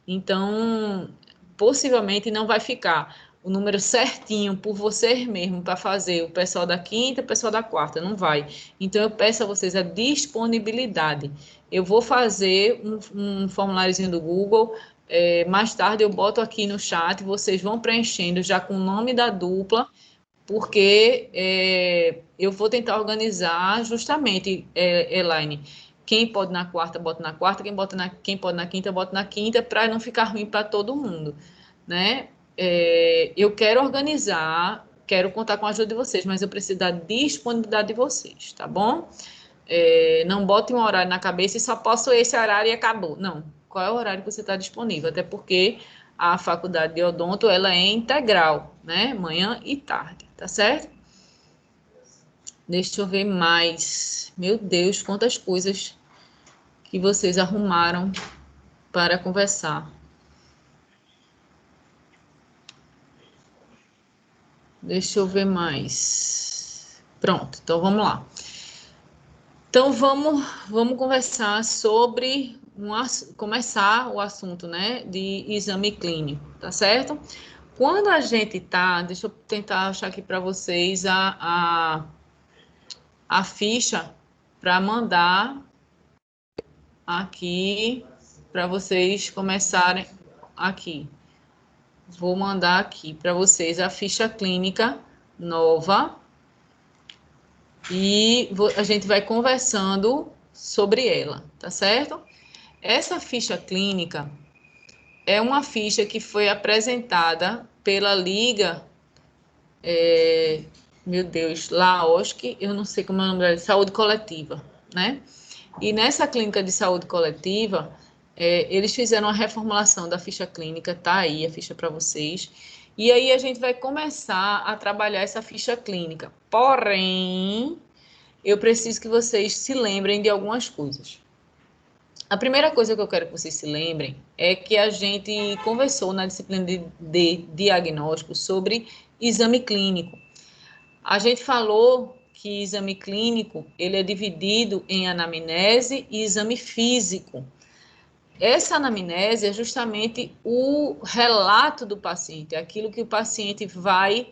Então, possivelmente não vai ficar o número certinho por vocês mesmo para fazer o pessoal da quinta e o pessoal da quarta, não vai. Então, eu peço a vocês a disponibilidade. Eu vou fazer um formuláriozinho do Google, mais tarde eu boto aqui no chat, vocês vão preenchendo já com o nome da dupla, porque eu vou tentar organizar justamente, Elaine, quem pode na quarta, bota na quarta, quem pode na quinta, bota na quinta, para não ficar ruim para todo mundo, né? Eu quero organizar, quero contar com a ajuda de vocês, mas eu preciso da disponibilidade de vocês, tá bom? Não bote um horário na cabeça e só posso esse horário e acabou. Não, qual é o horário que você está disponível? Até porque a faculdade de odonto, ela é integral, né? Manhã e tarde, tá certo? Deixa eu ver mais. Meu Deus, quantas coisas que vocês arrumaram para conversar. Deixa eu ver mais. Pronto, então vamos lá. Então vamos conversar sobre começar o assunto, né, de exame clínico, tá certo? Quando a gente tá, deixa eu tentar achar aqui para vocês a ficha para mandar aqui para vocês começarem aqui. Vou mandar aqui para vocês a ficha clínica nova e a gente vai conversando sobre ela, tá certo? Essa ficha clínica é uma ficha que foi apresentada pela Liga, meu Deus, LAOSC, eu não sei como é o nome dela, Saúde Coletiva, né? E nessa clínica de saúde coletiva, eles fizeram uma reformulação da ficha clínica, tá aí a ficha para vocês. E aí a gente vai começar a trabalhar essa ficha clínica. Porém, eu preciso que vocês se lembrem de algumas coisas. A primeira coisa que eu quero que vocês se lembrem é que a gente conversou na disciplina de diagnóstico sobre exame clínico. A gente falou que exame clínico ele é dividido em anamnese e exame físico. Essa anamnese é justamente o relato do paciente, aquilo que o paciente vai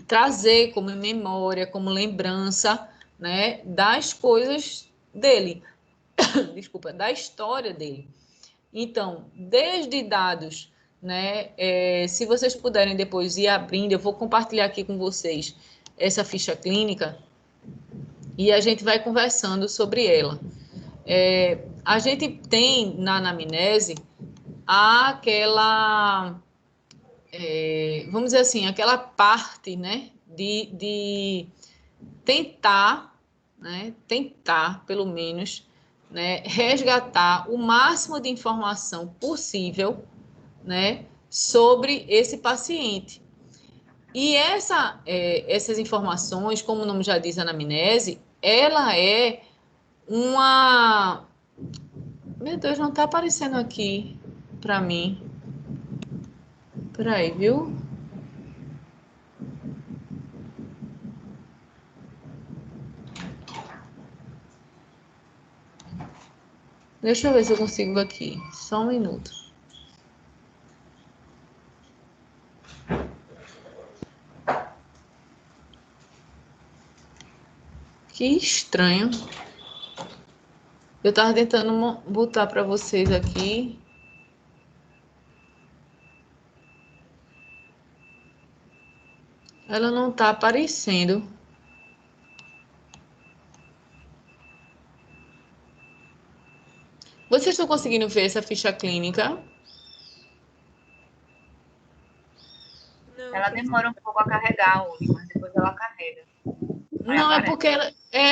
trazer como memória, como lembrança, né, das coisas dele, desculpa, da história dele. Então, desde dados, né, se vocês puderem depois ir abrindo, eu vou compartilhar aqui com vocês essa ficha clínica e a gente vai conversando sobre ela. A gente tem na anamnese aquela, vamos dizer assim, aquela parte, né, de tentar, né, tentar, pelo menos, né, resgatar o máximo de informação possível, né, sobre esse paciente. E essas informações, como o nome já diz, a anamnese, ela é uma... Meu Deus, não está aparecendo aqui para mim. Peraí, viu? Deixa eu ver se eu consigo aqui. Só um minuto. Que estranho. Eu estava tentando botar para vocês aqui. Ela não está aparecendo. Vocês estão conseguindo ver essa ficha clínica? Não, Ela demora um pouco a carregar hoje, mas depois ela carrega. Não, é porque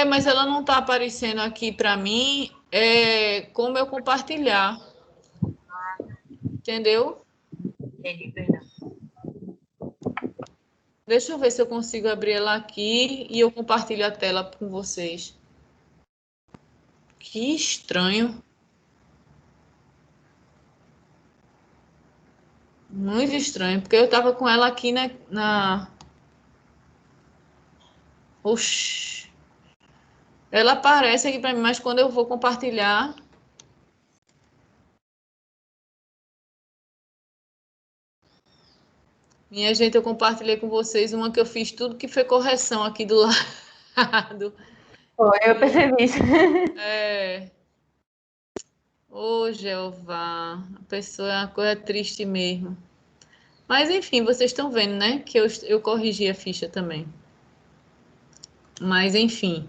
mas ela não está aparecendo aqui para mim, como eu compartilhar. Entendeu? Entendi, perdão. Deixa eu ver se eu consigo abrir ela aqui e eu compartilho a tela com vocês. Que estranho. Muito estranho, porque eu estava com ela aqui na... Oxi. Ela aparece aqui para mim, mas quando eu vou compartilhar... Minha gente, eu compartilhei com vocês uma que eu fiz tudo que foi correção aqui do lado. Foi, eu percebi isso. Ô, Jeová, a pessoa é uma coisa triste mesmo. Mas, enfim, vocês estão vendo, né? Que eu corrigi a ficha também. Mas, enfim,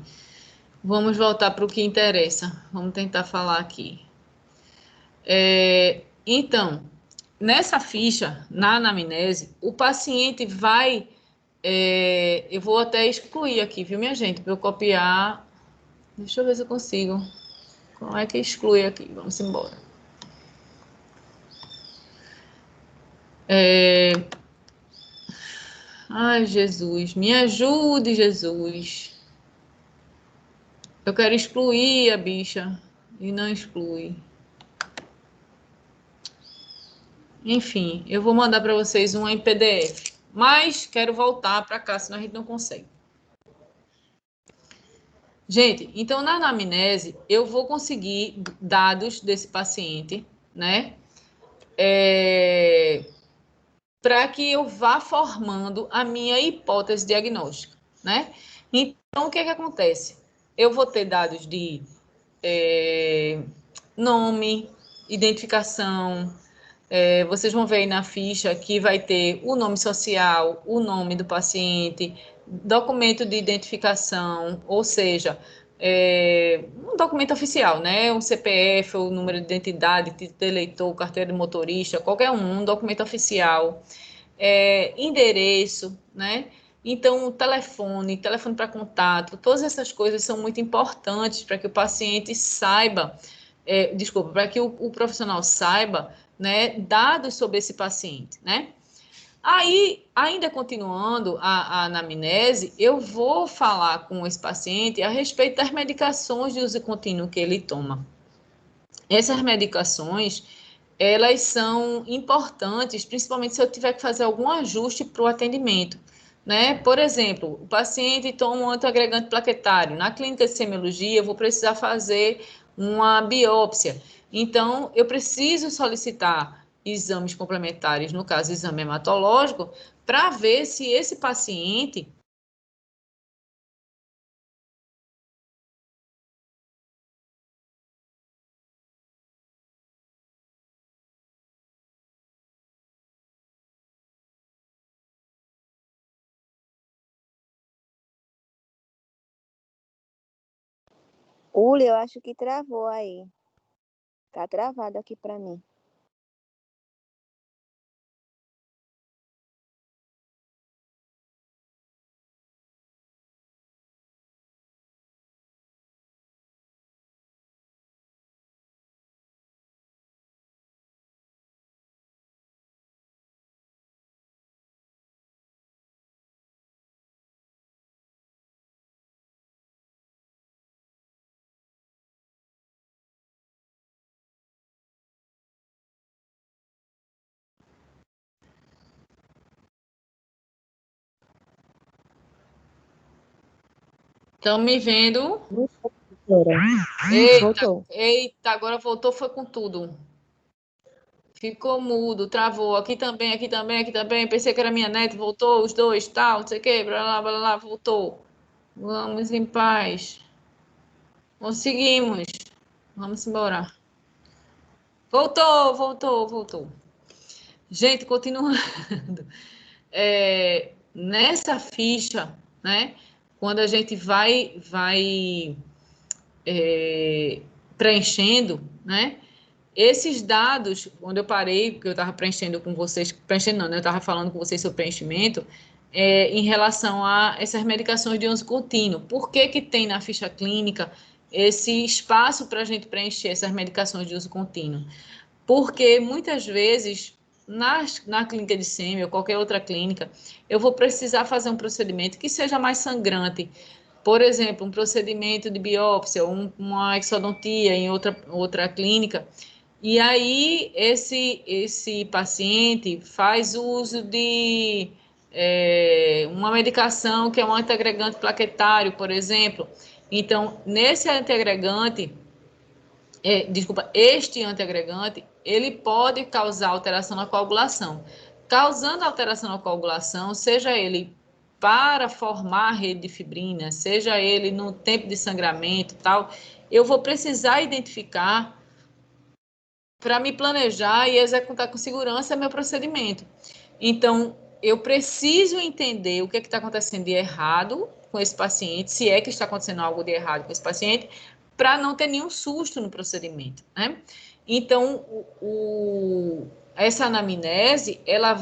vamos voltar para o que interessa. Vamos tentar falar aqui. Então, nessa ficha, na anamnese, o paciente vai... eu vou até excluir aqui, viu, minha gente? Para eu copiar... Deixa eu ver se eu consigo. Como é que exclui aqui? Vamos embora. Ai, Jesus, me ajude, Jesus. Eu quero excluir a bicha e não exclui. Enfim, eu vou mandar para vocês uma em PDF, mas quero voltar para cá, senão a gente não consegue. Gente, então na anamnese eu vou conseguir dados desse paciente, né? Para que eu vá formando a minha hipótese diagnóstica, né? Então, o que acontece? Eu vou ter dados de nome, identificação, vocês vão ver aí na ficha que vai ter o nome social, o nome do paciente, documento de identificação, ou seja, um documento oficial, né? Um CPF, o número de identidade, título de eleitor, carteira de motorista, qualquer um documento oficial, endereço, né? Então, telefone para contato, todas essas coisas são muito importantes para que o paciente saiba, para que o profissional saiba, né, dados sobre esse paciente, né? Aí, ainda continuando a anamnese, eu vou falar com esse paciente a respeito das medicações de uso contínuo que ele toma. Essas medicações, elas são importantes, principalmente se eu tiver que fazer algum ajuste para o atendimento, né? Por exemplo, o paciente toma um antiagregante plaquetário. Na clínica de semiologia, eu vou precisar fazer uma biópsia. Então, eu preciso solicitar exames complementares, no caso, exame hematológico, para ver se esse paciente Uli, eu acho que travou aí. Tá travado aqui pra mim. estão me vendo. Professora, Eita, voltou. eita, agora voltou, foi com tudo. Ficou mudo, travou. Aqui também, aqui também, aqui também. Pensei que era minha neta, voltou, os dois, tal, não sei o quê, blá, blá, blá, voltou. Vamos em paz. Conseguimos. Vamos embora. Voltou, voltou, voltou. Gente, continuando. Nessa ficha, né? Quando a gente vai preenchendo, né? Esses dados, quando eu parei, porque eu estava preenchendo com vocês, preenchendo não, né? Eu estava falando com vocês sobre preenchimento, em relação a essas medicações de uso contínuo. Por que que tem na ficha clínica esse espaço para a gente preencher essas medicações de uso contínuo? Porque muitas vezes, na clínica de sêmen ou qualquer outra clínica, eu vou precisar fazer um procedimento que seja mais sangrante. Por exemplo, um procedimento de biópsia, uma exodontia em outra clínica, e aí, esse paciente faz uso de uma medicação que é um antiagregante plaquetário, por exemplo. Então, nesse antiagregante, desculpa, este antiagregante, ele pode causar alteração na coagulação. Causando alteração na coagulação, seja ele para formar a rede de fibrina, seja ele no tempo de sangramento e tal, eu vou precisar identificar para me planejar e executar com segurança meu procedimento. Então, eu preciso entender o que está acontecendo de errado com esse paciente, se é que está acontecendo algo de errado com esse paciente, para não ter nenhum susto no procedimento, né? Então, essa anamnese, ela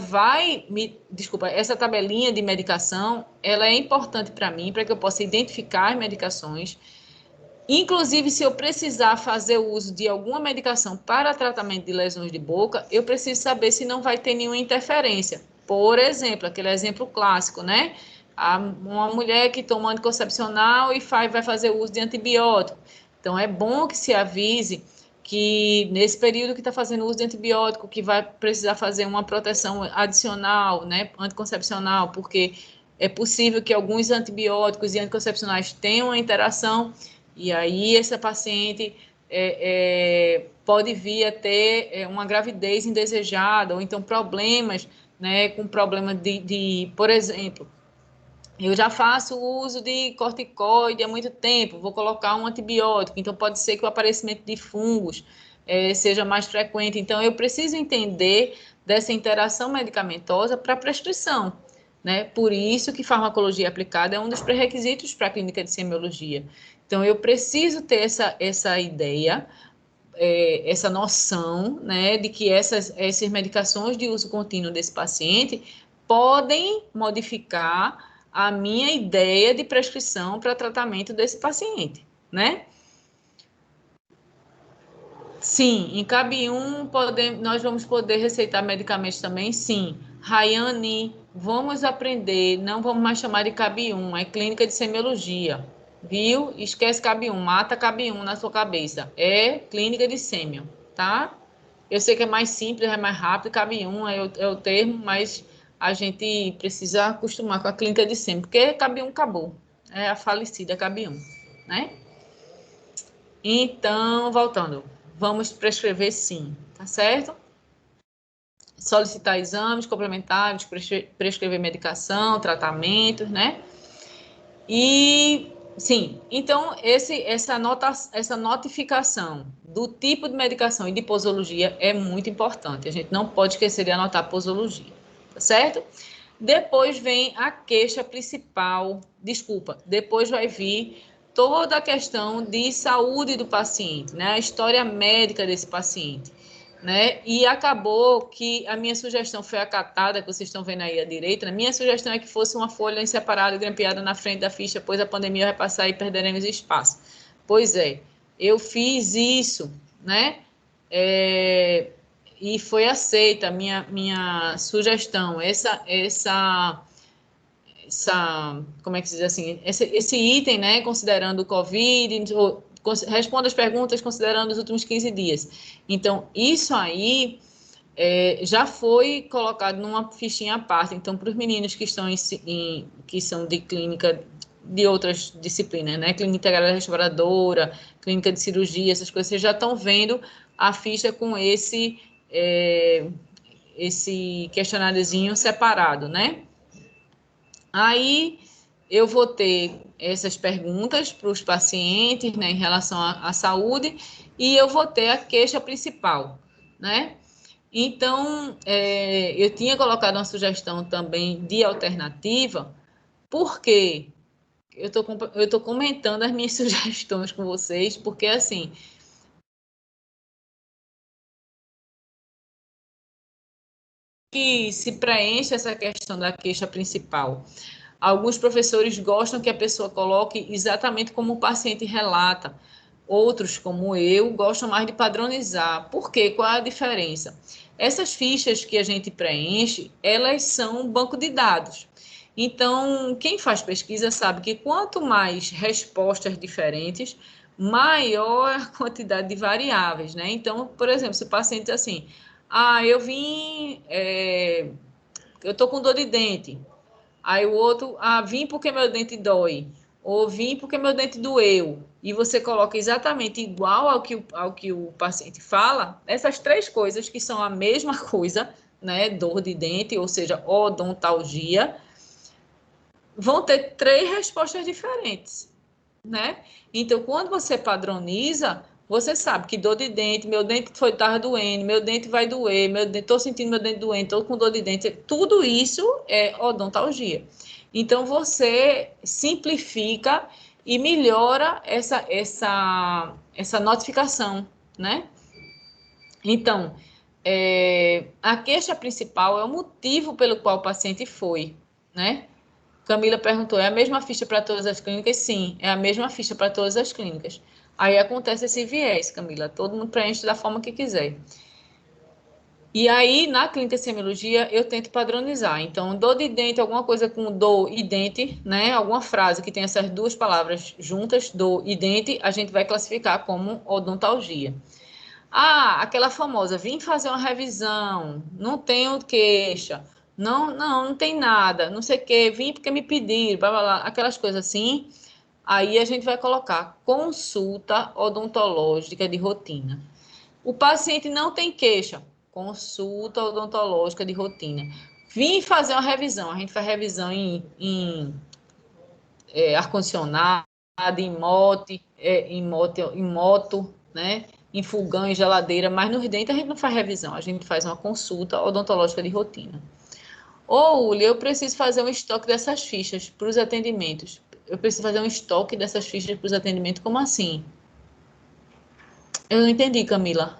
desculpa, essa tabelinha de medicação, ela é importante para mim, para que eu possa identificar as medicações. Inclusive, se eu precisar fazer o uso de alguma medicação para tratamento de lesões de boca, eu preciso saber se não vai ter nenhuma interferência. Por exemplo, aquele exemplo clássico, né? Uma mulher que toma anticoncepcional e vai fazer uso de antibiótico. Então, é bom que se avise que nesse período que está fazendo uso de antibiótico, que vai precisar fazer uma proteção adicional, né, anticoncepcional, porque é possível que alguns antibióticos e anticoncepcionais tenham uma interação e aí essa paciente pode vir a ter uma gravidez indesejada, ou então problemas, né, com problema por exemplo, eu já faço uso de corticoide há muito tempo, vou colocar um antibiótico, então pode ser que o aparecimento de fungos seja mais frequente. Então, eu preciso entender dessa interação medicamentosa para prescrição, né? Por isso que farmacologia aplicada é um dos pré-requisitos para a clínica de semiologia. Então, eu preciso ter essa ideia, essa noção, né, de que essas medicações de uso contínuo desse paciente podem modificar a minha ideia de prescrição para tratamento desse paciente, né? Sim, em CAB1 nós vamos poder receitar medicamentos também, sim. Rayane, vamos aprender, não vamos mais chamar de CAB1, é clínica de semiologia. Viu? Esquece CAB1, mata CAB1 na sua cabeça. É clínica de sêmio, tá? Eu sei que é mais simples, é mais rápido, CAB1 é o termo, mas a gente precisa acostumar com a clínica de sêmio, porque CAB1 acabou. É a falecida CAB1, né? Então, voltando, vamos prescrever sim, tá certo? Solicitar exames complementares, prescrever medicação, tratamentos, né? E, sim, então, essa notificação do tipo de medicação e de posologia é muito importante. A gente não pode esquecer de anotar a posologia, tá certo? Depois vem a queixa principal, depois vai vir toda a questão de saúde do paciente, né? A história médica desse paciente, né? E acabou que a minha sugestão foi acatada, que vocês estão vendo aí à direita. A minha sugestão é que fosse uma folha separada, grampeada na frente da ficha, pois a pandemia vai passar e perderemos espaço. Pois é, eu fiz isso, né? E foi aceita a minha sugestão. Como é que se diz assim? Esse item, né? Considerando o Covid, responda as perguntas considerando os últimos 15 dias. Então, isso aí já foi colocado numa fichinha à parte. Então, para os meninos que estão que são de clínica de outras disciplinas, né? Clínica integrada restauradora, clínica de cirurgia, essas coisas, vocês já estão vendo a ficha com esse questionáriozinho separado, né? Aí eu vou ter essas perguntas para os pacientes, né, em relação à saúde, e eu vou ter a queixa principal, né? Então, eu tinha colocado uma sugestão também de alternativa, porque eu tô comentando as minhas sugestões com vocês, porque assim, que se preenche essa questão da queixa principal. Alguns professores gostam que a pessoa coloque exatamente como o paciente relata. Outros, como eu, gostam mais de padronizar. Por quê? Qual é a diferença? Essas fichas que a gente preenche, elas são um banco de dados. Então, quem faz pesquisa sabe que quanto mais respostas diferentes, maior a quantidade de variáveis, né? Então, por exemplo, se o paciente diz assim, eu tô com dor de dente. Aí o outro, vim porque meu dente dói. Ou vim porque meu dente doeu. E você coloca exatamente igual ao que o paciente fala, essas três coisas que são a mesma coisa, né? Dor de dente, ou seja, odontalgia, vão ter três respostas diferentes, né? Então, quando você padroniza, você sabe que dor de dente, meu dente estava doendo, meu dente vai doer, estou sentindo meu dente doendo, estou com dor de dente, tudo isso é odontalgia. Então, você simplifica e melhora essa notificação, né? Então, a queixa principal é o motivo pelo qual o paciente foi, né? Camila perguntou, é a mesma ficha para todas as clínicas? Sim, é a mesma ficha para todas as clínicas. Aí acontece esse viés, Camila, todo mundo preenche da forma que quiser. E aí, na clínica de semiologia, eu tento padronizar. Então, dor de dente, alguma coisa com dor e dente, né? Alguma frase que tem essas duas palavras juntas, dor e dente, a gente vai classificar como odontalgia. Aquela famosa, vim fazer uma revisão, não tenho queixa, não tem nada, não sei o quê, vim porque me pediram, blá, blá, blá, aquelas coisas assim. Aí a gente vai colocar consulta odontológica de rotina. O paciente não tem queixa, consulta odontológica de rotina. Vim fazer uma revisão, a gente faz revisão em ar-condicionado, em moto, né? Em fogão, em geladeira, mas nos dentes a gente não faz revisão, a gente faz uma consulta odontológica de rotina. Ou, eu preciso fazer um estoque dessas fichas para os atendimentos. Eu preciso fazer um estoque dessas fichas para os atendimentos, como assim? Eu não entendi, Camila.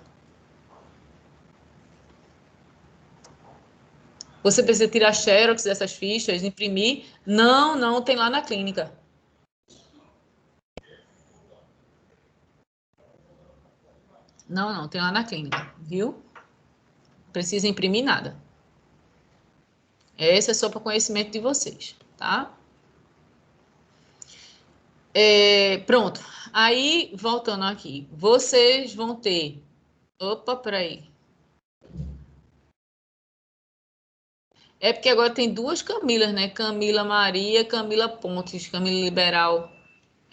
Você precisa tirar xerox dessas fichas, imprimir? Não, tem lá na clínica. Não, tem lá na clínica, viu? Precisa imprimir nada. Essa é só para conhecimento de vocês, tá? Pronto. Aí, voltando aqui, vocês vão ter... Opa, peraí. É porque agora tem duas Camilas, né? Camila Maria, Camila Pontes, Camila Liberal.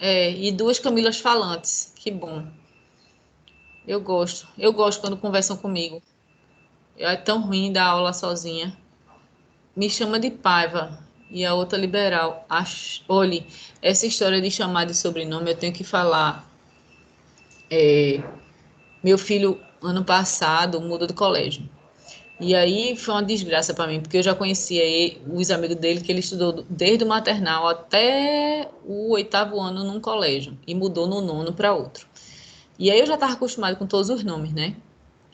E duas Camilas falantes. Que bom. Eu gosto. Eu gosto quando conversam comigo. É tão ruim dar aula sozinha. Me chama de Paiva. E a outra liberal. Olhe, essa história de chamar de sobrenome, eu tenho que falar. Meu filho, ano passado, mudou de colégio. E aí foi uma desgraça para mim, porque eu já conhecia os amigos dele, que ele estudou desde o maternal até o 8º ano num colégio. E mudou no 9º para outro. E aí eu já estava acostumado com todos os nomes, né?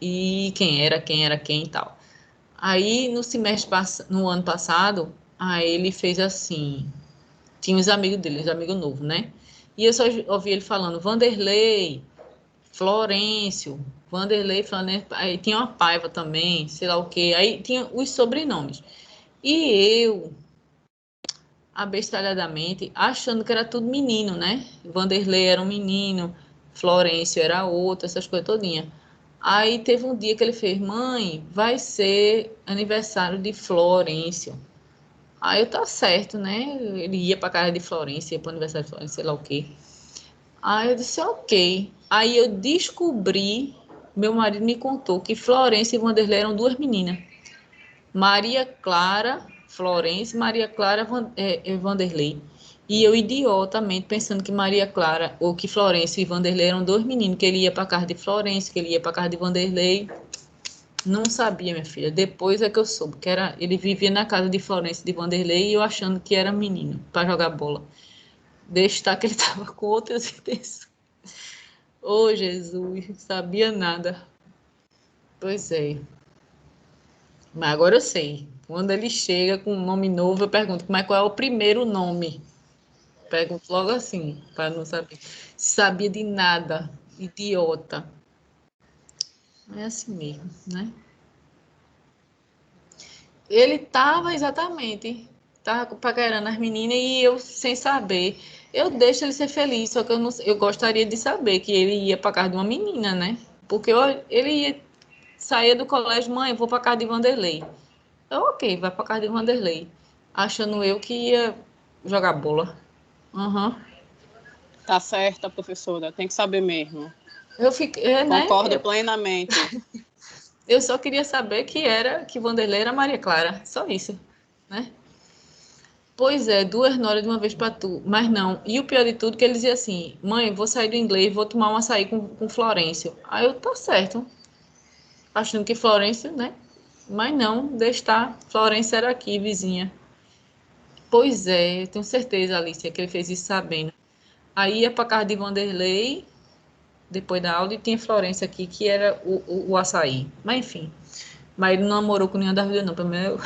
E quem era quem e tal. Aí no ano passado, aí ele fez assim, tinha os amigos dele, os amigos novos, né? E eu só ouvi ele falando Vanderlei, Florencio, aí tinha uma Paiva também, sei lá o quê. Aí tinha os sobrenomes. E eu, abestalhadamente, achando que era tudo menino, né? Vanderlei era um menino, Florencio era outro, essas coisas todinhas. Aí teve um dia que ele fez, mãe, vai ser aniversário de Florencio. Aí eu, tá certo, né? Ele ia pra casa de Florencio, ia pro aniversário de Florencio, sei lá o quê. Aí eu disse, ok. Aí eu descobri, meu marido me contou que Florencio e Vanderlei eram duas meninas. Maria Clara, Florence, Maria Clara, Vanderlei. E eu, idiotamente, pensando que Maria Clara, ou que Florence e Vanderlei eram dois meninos, que ele ia para casa de Florence, que ele ia para casa de Vanderlei. Não sabia, minha filha. Depois é que eu soube que ele vivia na casa de Florence e de Vanderlei e eu achando que era menino para jogar bola. Deixa estar que ele estava com outras intenções. Oh, Jesus, não sabia nada. Pois é. Mas agora eu sei. Quando ele chega com um nome novo, eu pergunto, mas qual é o primeiro nome? Pergunto logo assim, para não saber. Sabia de nada, idiota. É assim mesmo, né? Ele tava exatamente, tava paquerando as meninas e eu sem saber. Eu deixo ele ser feliz, só que eu gostaria de saber que ele ia para casa de uma menina, né? Porque ele ia sair do colégio, mãe, vou para casa de Vanderlei. Ok, vai para casa de Vanderlei. Achando eu que ia jogar bola. Uhum. Tá certa, professora. Tem que saber mesmo. Eu fiquei, né? Concordo plenamente. Eu só queria saber que Vanderlei era Maria Clara. Só isso, né? Pois é, 2 horas de uma vez para tu. Mas não. E o pior de tudo, que ele dizia assim, mãe, vou sair do inglês, vou tomar um açaí com Florencio. Aí eu, tá certo. Achando que Florencio, né? Mas não, deixa estar. Florencio era aqui, vizinha. Pois é, eu tenho certeza, Alicia, que ele fez isso sabendo. Aí ia para casa de Vanderlei, depois da aula, e tinha Florencio aqui, que era o açaí. Mas enfim. Mas ele não namorou com nenhuma das duas, não. Pelo menos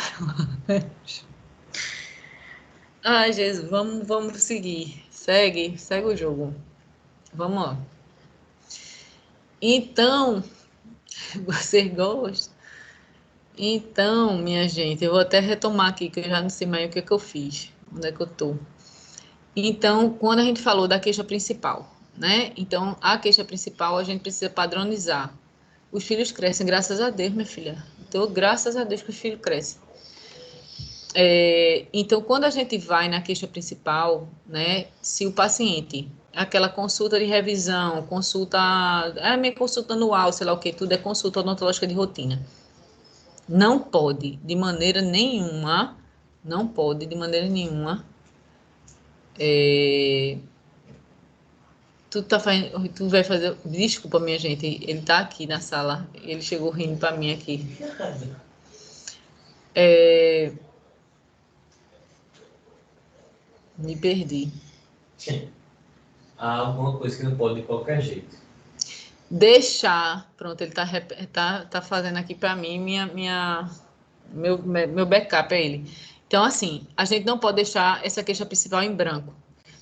Ai, Jesus, vamos seguir. Segue o jogo. Vamos lá. Então, você gosta? Então, minha gente, eu vou até retomar aqui, que eu já não sei mais o que eu fiz. Onde é que eu tô? Então, quando a gente falou da queixa principal, né? Então, a queixa principal a gente precisa padronizar. Os filhos crescem, graças a Deus, minha filha. Então, graças a Deus que os filhos crescem. Então, quando a gente vai na queixa principal, né, se o paciente, aquela consulta de revisão, minha consulta anual, sei lá o que, tudo é consulta odontológica de rotina. Não pode, de maneira nenhuma, tu vai fazer, desculpa, minha gente, ele tá aqui na sala, ele chegou rindo para mim aqui. Me perdi. Há alguma coisa que não pode de qualquer jeito. Deixar, pronto, ele tá fazendo aqui para mim meu backup é ele. Então, assim, a gente não pode deixar essa queixa principal em branco.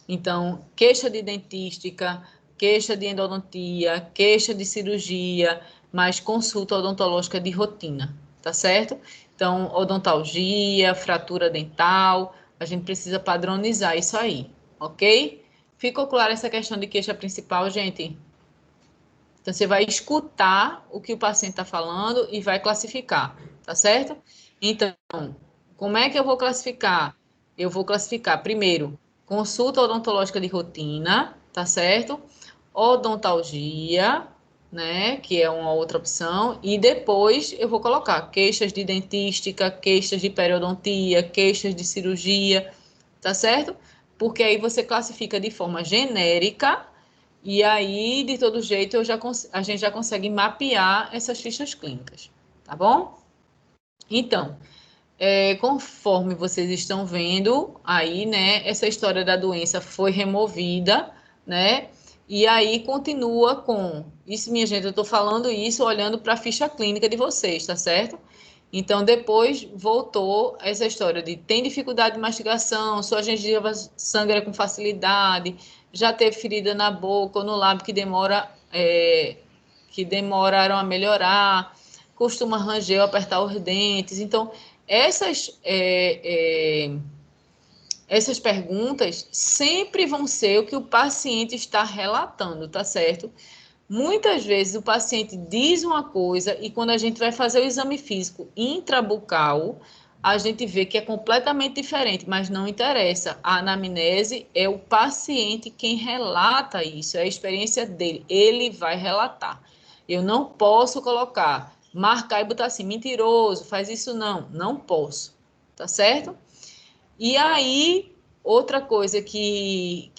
Então, queixa de dentística, queixa de endodontia, queixa de cirurgia, mas consulta odontológica de rotina, tá certo? Então, odontalgia, fratura dental, a gente precisa padronizar isso aí, ok? Ficou clara essa questão de queixa principal, gente? Então, você vai escutar o que o paciente está falando e vai classificar, tá certo? Então, como é que eu vou classificar? Eu vou classificar, primeiro, consulta odontológica de rotina, tá certo? Odontalgia, né, que é uma outra opção, e depois eu vou colocar queixas de dentística, queixas de periodontia, queixas de cirurgia, tá certo? Porque aí você classifica de forma genérica, e aí, de todo jeito, a gente já consegue mapear essas fichas clínicas, tá bom? Então, conforme vocês estão vendo, aí, né, essa história da doença foi removida, né, e aí continua com, isso, minha gente, eu estou falando isso olhando para a ficha clínica de vocês, tá certo? Então, depois voltou essa história de tem dificuldade de mastigação, sua gengiva sangra com facilidade, já teve ferida na boca ou no lábio que demoraram a melhorar, costuma ranger ou apertar os dentes. Então, essas perguntas sempre vão ser o que o paciente está relatando, tá certo? Muitas vezes o paciente diz uma coisa e quando a gente vai fazer o exame físico intrabucal, a gente vê que é completamente diferente, mas não interessa. A anamnese é o paciente quem relata isso, é a experiência dele, ele vai relatar. Eu não posso marcar e botar assim, mentiroso, faz isso não posso, tá certo? E aí, outra coisa que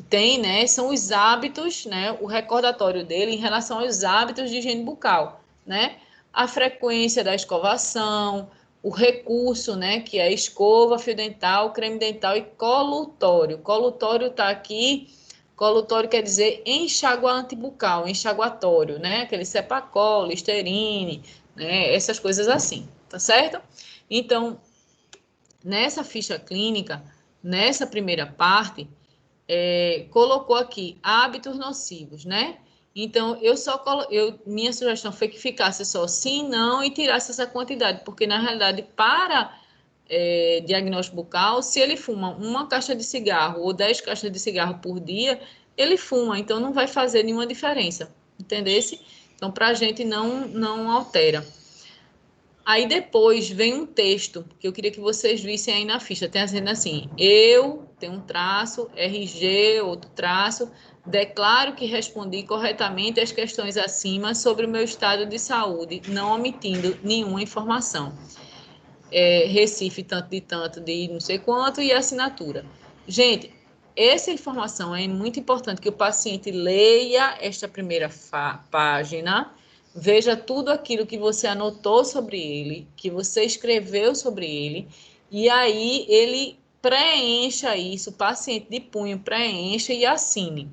tem, né, são os hábitos, né, o recordatório dele em relação aos hábitos de higiene bucal, né? A frequência da escovação, o recurso, né, que é escova, fio dental, creme dental e colutório. Colutório está aqui, colutório quer dizer enxaguante bucal, enxaguatório, né? Aquele Cepacol, Listerine, né, essas coisas assim, tá certo? Então, nessa ficha clínica, nessa primeira parte, colocou aqui hábitos nocivos, né? Então, minha sugestão foi que ficasse só sim, não e tirasse essa quantidade, porque na realidade, para diagnóstico bucal, se ele fuma uma caixa de cigarro ou 10 caixas de cigarro por dia, ele fuma, então não vai fazer nenhuma diferença, entendesse? Então, para a gente não altera. Aí depois vem um texto que eu queria que vocês vissem aí na ficha. Tem assim, eu, tem um traço, RG, outro traço, declaro que respondi corretamente as questões acima sobre o meu estado de saúde, não omitindo nenhuma informação. Recife, tanto de não sei quanto, e assinatura. Gente, essa informação é muito importante que o paciente leia esta primeira página, veja tudo aquilo que você anotou sobre ele, que você escreveu sobre ele, e aí ele preencha isso, o paciente de punho preencha e assine.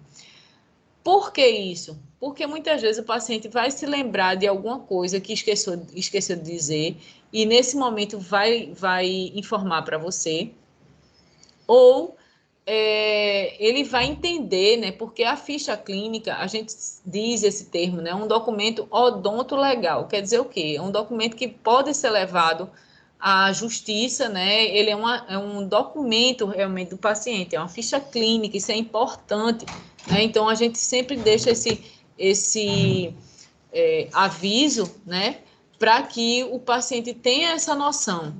Por que isso? Porque muitas vezes o paciente vai se lembrar de alguma coisa que esqueceu de dizer e nesse momento vai informar para você, ou ele vai entender, né? Porque a ficha clínica, a gente diz esse termo, né? Um documento odontolegal. Quer dizer o quê? É um documento que pode ser levado à justiça, né? Ele é um documento realmente do paciente, é uma ficha clínica, isso é importante, né? Então, a gente sempre deixa esse aviso, né? Para que o paciente tenha essa noção.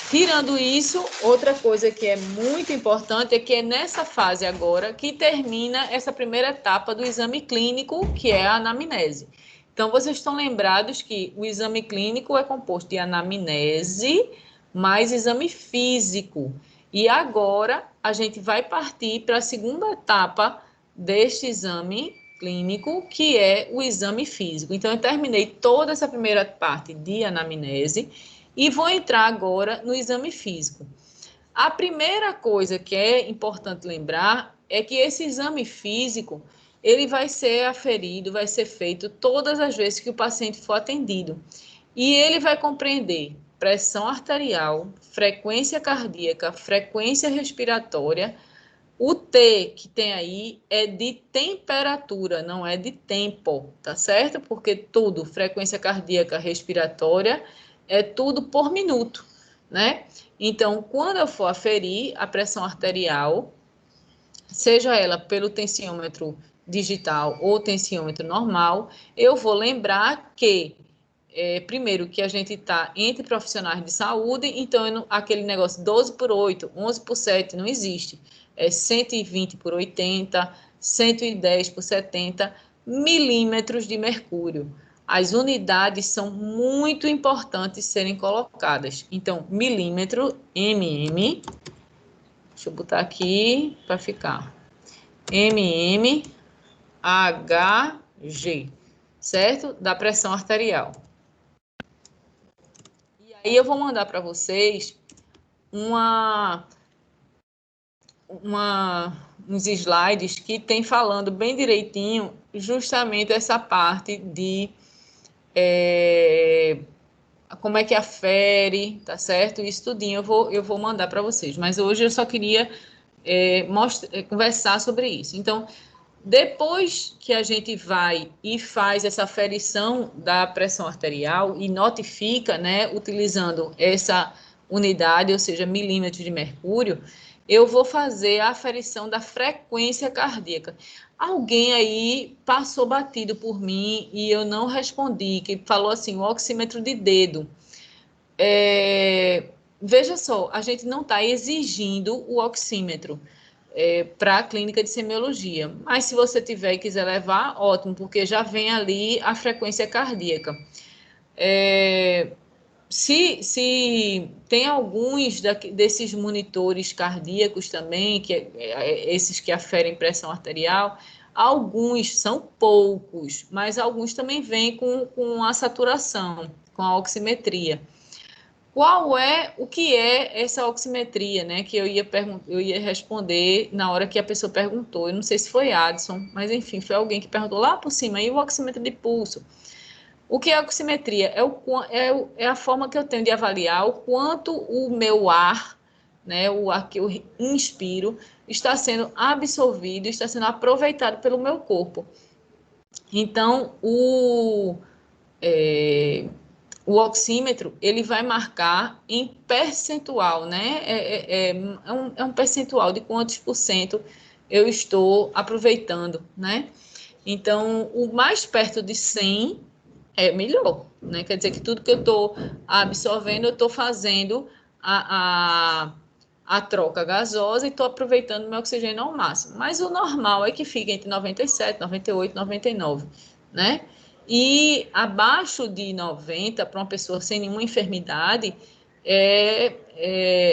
Tirando isso, outra coisa que é muito importante é que é nessa fase agora que termina essa primeira etapa do exame clínico, que é a anamnese. Então, vocês estão lembrados que o exame clínico é composto de anamnese mais exame físico. E agora a gente vai partir para a segunda etapa deste exame clínico, que é o exame físico. Então, eu terminei toda essa primeira parte de anamnese e vou entrar agora no exame físico. A primeira coisa que é importante lembrar é que esse exame físico, ele vai ser aferido, vai ser feito todas as vezes que o paciente for atendido. E ele vai compreender pressão arterial, frequência cardíaca, frequência respiratória, O T que tem aí é de temperatura, não é de tempo, tá certo? Porque tudo, frequência cardíaca, respiratória, é tudo por minuto, né? Então, quando eu for aferir a pressão arterial, seja ela pelo tensiômetro digital ou tensiômetro normal, eu vou lembrar que primeiro, que a gente está entre profissionais de saúde, então aquele negócio 12 por 8, 11 por 7 não existe. É 120 por 80, 110 por 70 milímetros de mercúrio. As unidades são muito importantes serem colocadas. Então, milímetro, mm, deixa eu botar aqui para ficar. mmHg, certo? Da pressão arterial. E eu vou mandar para vocês uns slides que tem falando bem direitinho justamente essa parte de como é que afere, tá certo? Isso tudinho eu vou mandar para vocês. Mas hoje eu só queria conversar sobre isso. Então, depois que a gente vai e faz essa aferição da pressão arterial e notifica, né, utilizando essa unidade, ou seja, milímetros de mercúrio, eu vou fazer a aferição da frequência cardíaca. Alguém aí passou batido por mim e eu não respondi, que falou assim, o oxímetro de dedo. Veja só, a gente não está exigindo o oxímetro para a clínica de semiologia. Mas se você tiver e quiser levar, ótimo, porque já vem ali a frequência cardíaca. Se tem alguns desses monitores cardíacos também, esses que aferem pressão arterial, alguns são poucos, mas alguns também vêm com a saturação, com a oximetria. O que é essa oximetria, né? Que eu ia responder na hora que a pessoa perguntou. Eu não sei se foi Adson, mas enfim, foi alguém que perguntou lá por cima, e o oxímetro de pulso? O que é a oximetria? É a forma que eu tenho de avaliar o quanto o meu ar, né, o ar que eu inspiro, está sendo absorvido, está sendo aproveitado pelo meu corpo. Então, o oxímetro, ele vai marcar em percentual, né? É um percentual de quantos por cento eu estou aproveitando, né? Então, o mais perto de 100 é melhor, né? Quer dizer que tudo que eu estou absorvendo, eu estou fazendo a troca gasosa e estou aproveitando meu oxigênio ao máximo. Mas o normal é que fique entre 97, 98, 99, né? E abaixo de 90, para uma pessoa sem nenhuma enfermidade,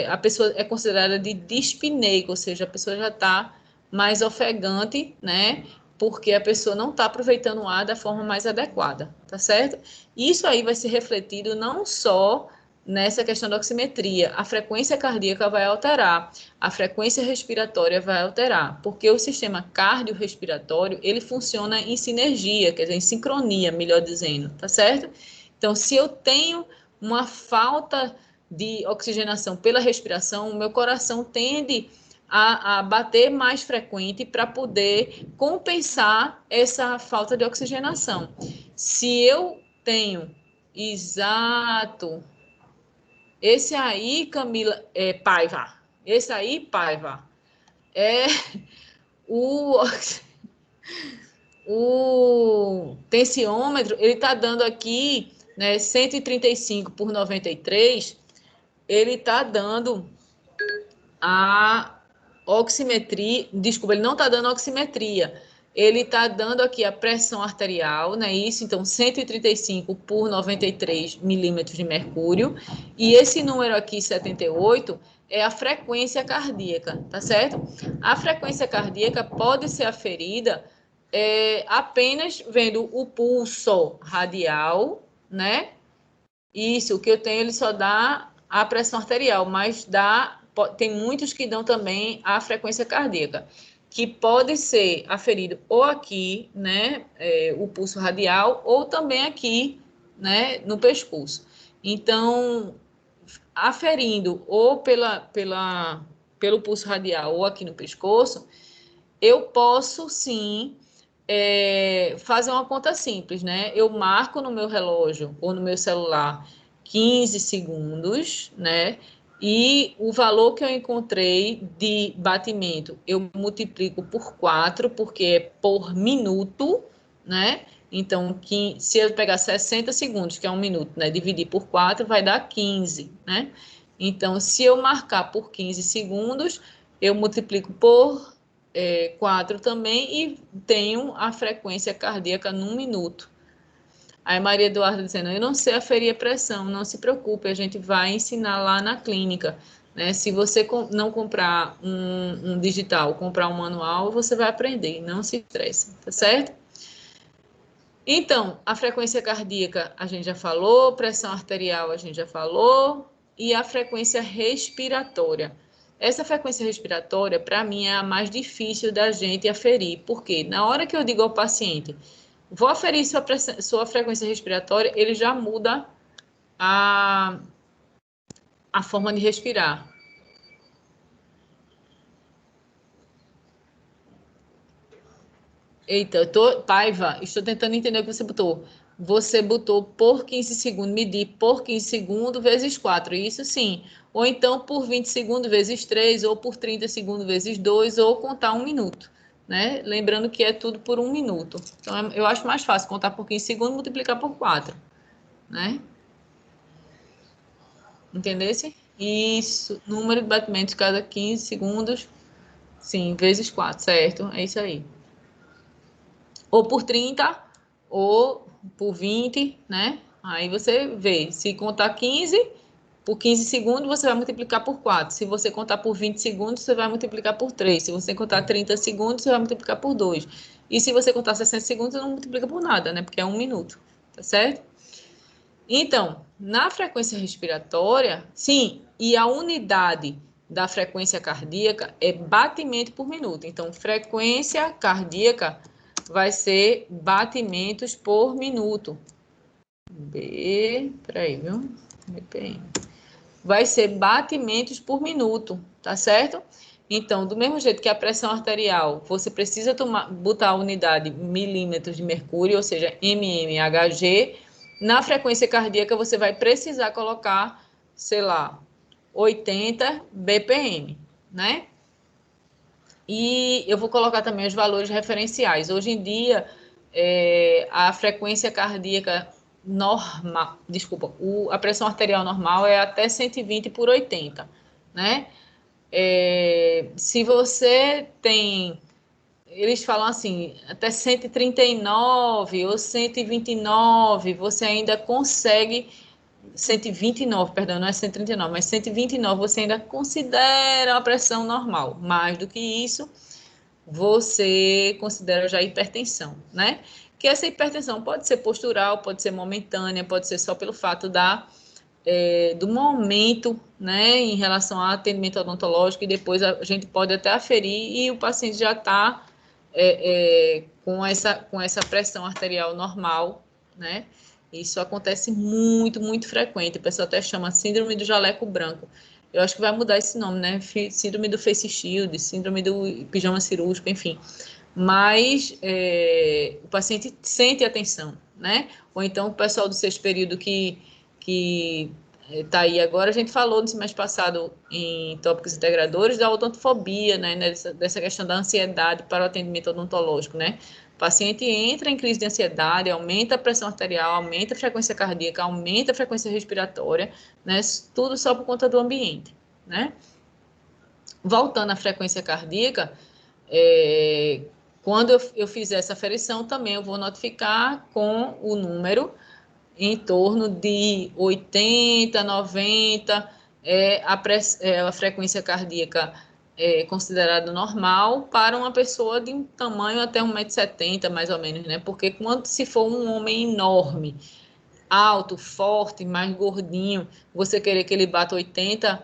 a pessoa é considerada de dispneica, ou seja, a pessoa já está mais ofegante, né? Porque a pessoa não está aproveitando o ar da forma mais adequada, tá certo? Isso aí vai ser refletido não só nessa questão da oximetria, a frequência cardíaca vai alterar, a frequência respiratória vai alterar, porque o sistema cardiorrespiratório, ele funciona em sinergia, quer dizer, em sincronia, melhor dizendo, tá certo? Então, se eu tenho uma falta de oxigenação pela respiração, o meu coração tende a bater mais frequente para poder compensar essa falta de oxigenação. Se eu tenho, exato, esse aí, Camila, Paiva, esse aí, Paiva, é o tensiômetro, ele está dando aqui, né, 135 por 93, ele está dando a oximetria, desculpa, ele não está dando oximetria, ele está dando aqui a pressão arterial, não é isso? Então, 135 por 93 milímetros de mercúrio, e esse número aqui, 78, é a frequência cardíaca, tá certo? A frequência cardíaca pode ser aferida apenas vendo o pulso radial, né? Isso, o que eu tenho, ele só dá a pressão arterial, mas tem muitos que dão também a frequência cardíaca, que pode ser aferido ou aqui, né, o pulso radial, ou também aqui, né, no pescoço. Então, aferindo ou pelo pelo pulso radial ou aqui no pescoço, eu posso sim fazer uma conta simples, né? Eu marco no meu relógio ou no meu celular 15 segundos, né? E o valor que eu encontrei de batimento, eu multiplico por 4, porque é por minuto, né? Então, se eu pegar 60 segundos, que é um minuto, né? Dividir por 4, vai dar 15, né? Então, se eu marcar por 15 segundos, eu multiplico por 4 também e tenho a frequência cardíaca num minuto. Aí Maria Eduarda dizendo, eu não sei aferir a pressão, não se preocupe, a gente vai ensinar lá na clínica, né? Se você não comprar um digital, comprar um manual, você vai aprender, não se estresse, tá certo? Então, a frequência cardíaca a gente já falou, pressão arterial a gente já falou, e a frequência respiratória. Essa frequência respiratória, para mim, é a mais difícil da gente aferir, porque na hora que eu digo ao paciente, vou aferir sua frequência respiratória, ele já muda a forma de respirar. Eita, Paiva, estou tentando entender o que você botou. Você botou por 15 segundos, medir por 15 segundos vezes 4, isso sim. Ou então por 20 segundos vezes 3, ou por 30 segundos vezes 2, ou contar 1 minuto, né? Lembrando que é tudo por 1 minuto. Então, eu acho mais fácil contar por 15 segundos e multiplicar por 4, né? Entendesse? Isso, número de batimentos cada 15 segundos, sim, vezes 4, certo? É isso aí. Ou por 30, ou por 20, né? Aí você vê, se contar 15, por 15 segundos, você vai multiplicar por 4. Se você contar por 20 segundos, você vai multiplicar por 3. Se você contar 30 segundos, você vai multiplicar por 2. E se você contar 60 segundos, você não multiplica por nada, né? Porque é 1 minuto, tá certo? Então, na frequência respiratória, sim, e a unidade da frequência cardíaca é batimento por minuto. Então, frequência cardíaca vai ser batimentos por minuto. Peraí, viu? BPM. Vai ser batimentos por minuto, tá certo? Então, do mesmo jeito que a pressão arterial, você precisa botar a unidade milímetros de mercúrio, ou seja, mmHg. Na frequência cardíaca, você vai precisar colocar, sei lá, 80 BPM, né? E eu vou colocar também os valores referenciais. Hoje em dia, a frequência cardíaca normal, desculpa, a pressão arterial normal é até 120 por 80, né? Se você tem, eles falam assim, até 139 ou 129, você ainda consegue, 129, perdão, não é 139, mas 129 você ainda considera a pressão normal. Mais do que isso, você considera já hipertensão, né? Que essa hipertensão pode ser postural, pode ser momentânea, pode ser só pelo fato do momento, né, em relação ao atendimento odontológico, e depois a gente pode até aferir e o paciente já está com essa pressão arterial normal, né? Isso acontece muito, muito frequente. O pessoal até chama síndrome do jaleco branco. Eu acho que vai mudar esse nome, né? Síndrome do face shield, síndrome do pijama cirúrgico, enfim. Mas o paciente sente a tensão, né? Ou então o pessoal do sexto período que está aí agora, a gente falou no semestre passado em tópicos integradores da odontofobia, né? Dessa questão da ansiedade para o atendimento odontológico, né? O paciente entra em crise de ansiedade, aumenta a pressão arterial, aumenta a frequência cardíaca, aumenta a frequência respiratória, né? Tudo só por conta do ambiente, né? Voltando à frequência cardíaca, quando eu fizer essa aferição, também eu vou notificar com o número em torno de 80, 90, a frequência cardíaca considerada normal para uma pessoa de um tamanho até 1,70 m, mais ou menos, né? Porque quando se for um homem enorme, alto, forte, mais gordinho, você querer que ele bata 80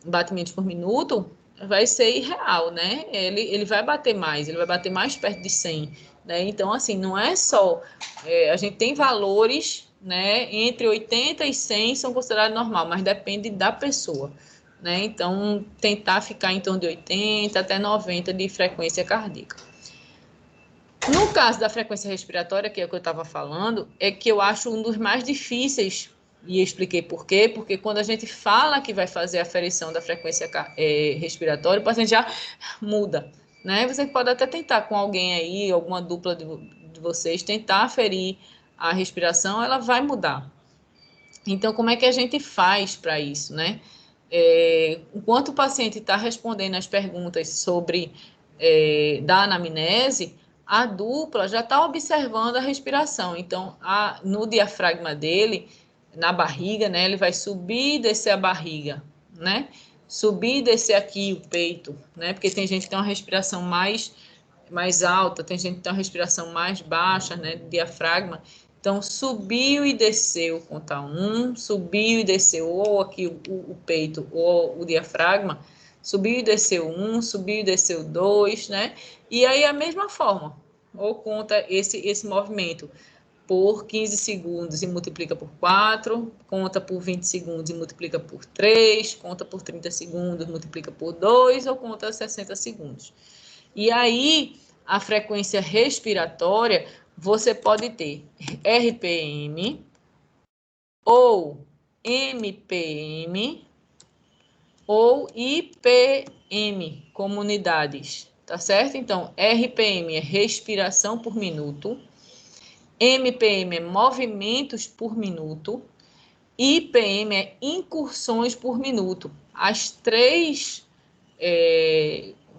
batimentos por minuto, vai ser irreal, né? Ele vai bater mais, ele vai bater mais perto de 100, né? Então, assim, não é só... a gente tem valores, né? Entre 80 e 100 são considerados normal, mas depende da pessoa, né? Então, tentar ficar em torno de 80 até 90 de frequência cardíaca. No caso da frequência respiratória, que é o que eu estava falando, é que eu acho um dos mais difíceis, e expliquei por quê, porque quando a gente fala que vai fazer a aferição da frequência respiratória, o paciente já muda, né? Você pode até tentar com alguém aí, alguma dupla de vocês, tentar aferir a respiração, ela vai mudar. Então, como é que a gente faz para isso, né? Enquanto o paciente está respondendo as perguntas sobre da anamnese, a dupla já está observando a respiração. Então, no diafragma dele, na barriga, né, ele vai subir e descer a barriga, né? Subir e descer aqui o peito, né? Porque tem gente que tem uma respiração mais alta, tem gente que tem uma respiração mais baixa, né, do diafragma. Então, subiu e desceu, conta 1, subiu e desceu, ou aqui o peito, ou o diafragma, subiu e desceu 1, subiu e desceu 2, né? E aí, a mesma forma, ou conta esse movimento por 15 segundos e multiplica por 4, conta por 20 segundos e multiplica por 3, conta por 30 segundos, multiplica por 2, ou conta 60 segundos. E aí, a frequência respiratória, você pode ter RPM ou MPM ou IPM, como unidades, tá certo? Então, RPM é respiração por minuto, MPM é movimentos por minuto, IPM é incursões por minuto. As três,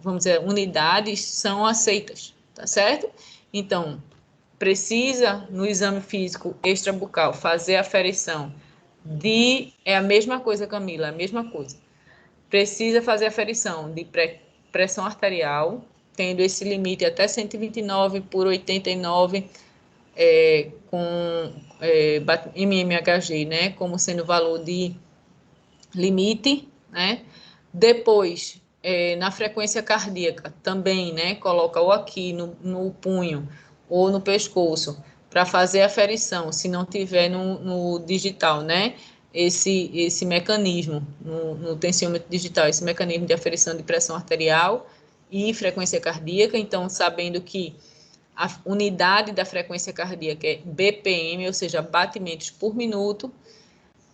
vamos dizer, unidades são aceitas, tá certo? Então, precisa, no exame físico extrabucal, fazer a aferição é a mesma coisa, Camila, é a mesma coisa. Precisa fazer a aferição de pressão arterial, tendo esse limite até 129 por 89, com mmHg, né, como sendo valor de limite, né? Depois, na frequência cardíaca, também, né, coloca ou aqui no punho ou no pescoço, para fazer a aferição, se não tiver no digital, né, esse mecanismo, no tensiômetro digital, esse mecanismo de aferição de pressão arterial e frequência cardíaca. Então, sabendo que a unidade da frequência cardíaca é BPM, ou seja, batimentos por minuto.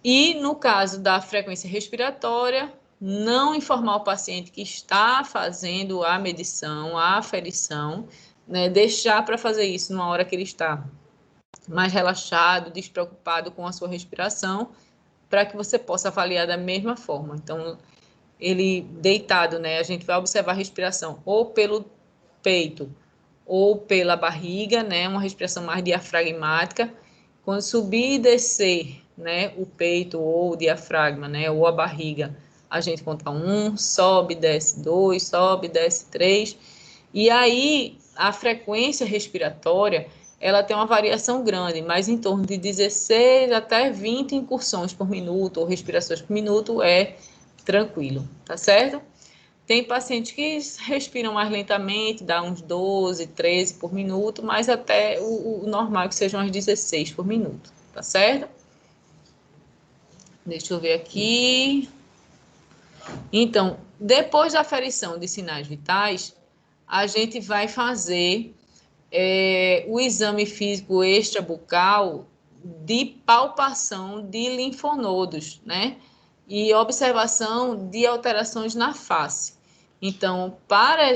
E no caso da frequência respiratória, não informar o paciente que está fazendo a medição, a aferição, né? Deixar para fazer isso numa hora que ele está mais relaxado, despreocupado com a sua respiração, para que você possa avaliar da mesma forma. Então, ele deitado, né? A gente vai observar a respiração ou pelo peito ou pela barriga, né? Uma respiração mais diafragmática. Quando subir e descer, né, o peito ou o diafragma, né, ou a barriga, a gente conta 1, sobe, desce 2, sobe, desce 3. E aí, a frequência respiratória, ela tem uma variação grande, mas em torno de 16 até 20 incursões por minuto, ou respirações por minuto, é tranquilo, tá certo? Tem pacientes que respiram mais lentamente, dá uns 12, 13 por minuto, mas até o normal é que sejam umas 16 por minuto, tá certo? Deixa eu ver aqui. Então, depois da aferição de sinais vitais, a gente vai fazer o exame físico extrabucal de palpação de linfonodos, né? E observação de alterações na face. Então,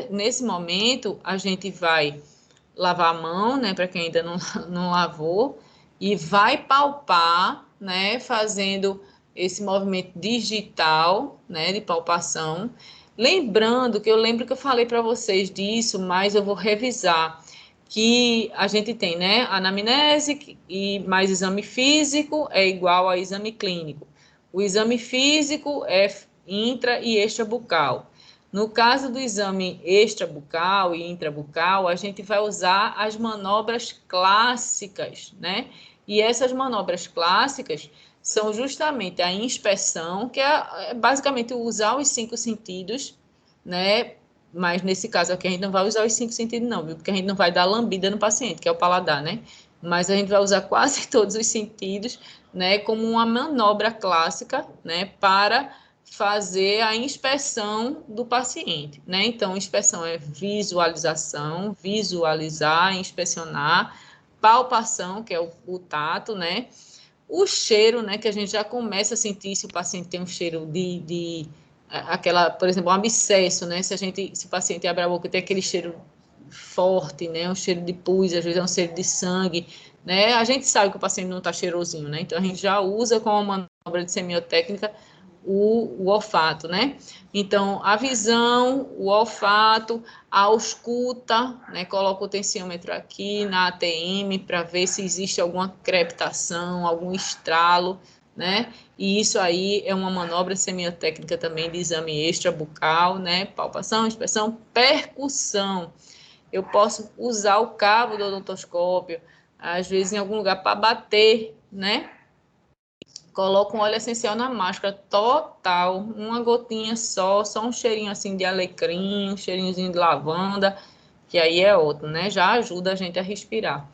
nesse momento, a gente vai lavar a mão, né, para quem ainda não lavou, e vai palpar, né, fazendo esse movimento digital, né, de palpação. Lembrando que eu falei para vocês disso, mas eu vou revisar que a gente tem, né, anamnese e mais exame físico é igual a exame clínico. O exame físico é intra e extrabucal. No caso do exame extrabucal e intrabucal, a gente vai usar as manobras clássicas, né? E essas manobras clássicas são justamente a inspeção, que é basicamente usar os 5 sentidos, né? Mas nesse caso aqui a gente não vai usar os 5 sentidos não, viu? Porque a gente não vai dar lambida no paciente, que é o paladar, né? Mas a gente vai usar quase todos os sentidos, né? Como uma manobra clássica, né? Para fazer a inspeção do paciente, né? Então, inspeção é visualização, visualizar, inspecionar, palpação, que é o tato, né? O cheiro, né? Que a gente já começa a sentir se o paciente tem um cheiro aquela, por exemplo, um abscesso, né? Se o paciente abre a boca e tem aquele cheiro forte, né? Um cheiro de pus, às vezes é um cheiro de sangue, né? A gente sabe que o paciente não está cheirosinho, né? Então, a gente já usa como manobra de semiotécnica o olfato, né? Então, a visão, o olfato, a ausculta, né? Coloca o tensiômetro aqui na ATM para ver se existe alguma crepitação, algum estralo, né? E isso aí é uma manobra semiotécnica também de exame extrabucal, né? Palpação, inspeção, percussão. Eu posso usar o cabo do odontoscópio, às vezes em algum lugar para bater, né? Coloco um óleo essencial na máscara total, uma gotinha só um cheirinho assim de alecrim, um cheirinhozinho de lavanda, que aí é outro, né? Já ajuda a gente a respirar.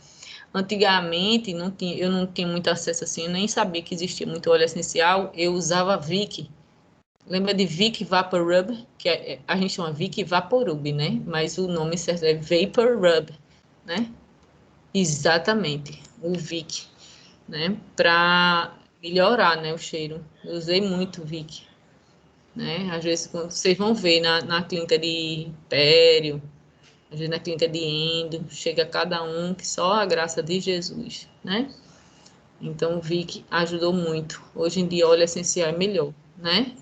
Antigamente, eu não tinha muito acesso assim, eu nem sabia que existia muito óleo essencial, eu usava Vick. Lembra de Vick Vapor Rub? Que a gente chama Vick Vapor Rub, né? Mas o nome certo é Vapor Rub, né? Exatamente, o Vick, né? Para melhorar, né, o cheiro. Eu usei muito Vick, né? Às vezes, quando vocês vão ver na clínica de pério, às vezes na clínica de endo, chega cada um que só a graça de Jesus, né? Então, o Vick ajudou muito. Hoje em dia, óleo essencial é melhor, né?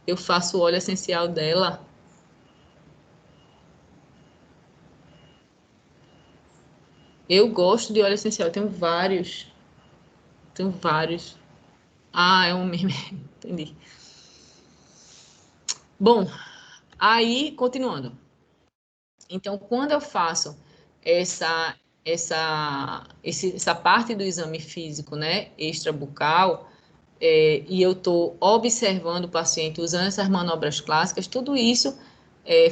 Eu faço o óleo essencial dela. Eu gosto de óleo essencial, eu tenho vários. Tenho vários. Ah, é um meme. Entendi. Bom, aí, continuando. Então, quando eu faço essa parte do exame físico, né, extrabucal, e eu estou observando o paciente usando essas manobras clássicas, tudo isso,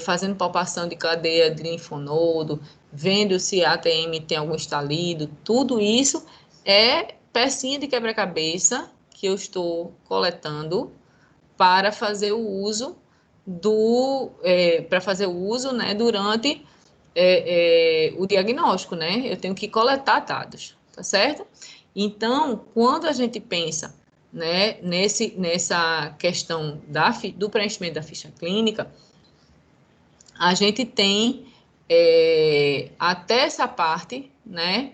fazendo palpação de cadeia de linfonodo, vendo se a ATM tem algum estalido, tudo isso é pecinha de quebra-cabeça que eu estou coletando para fazer o uso né, durante o diagnóstico, né? Eu tenho que coletar dados, tá certo? Então, quando a gente pensa, né, nessa questão do preenchimento da ficha clínica, a gente tem até essa parte, né,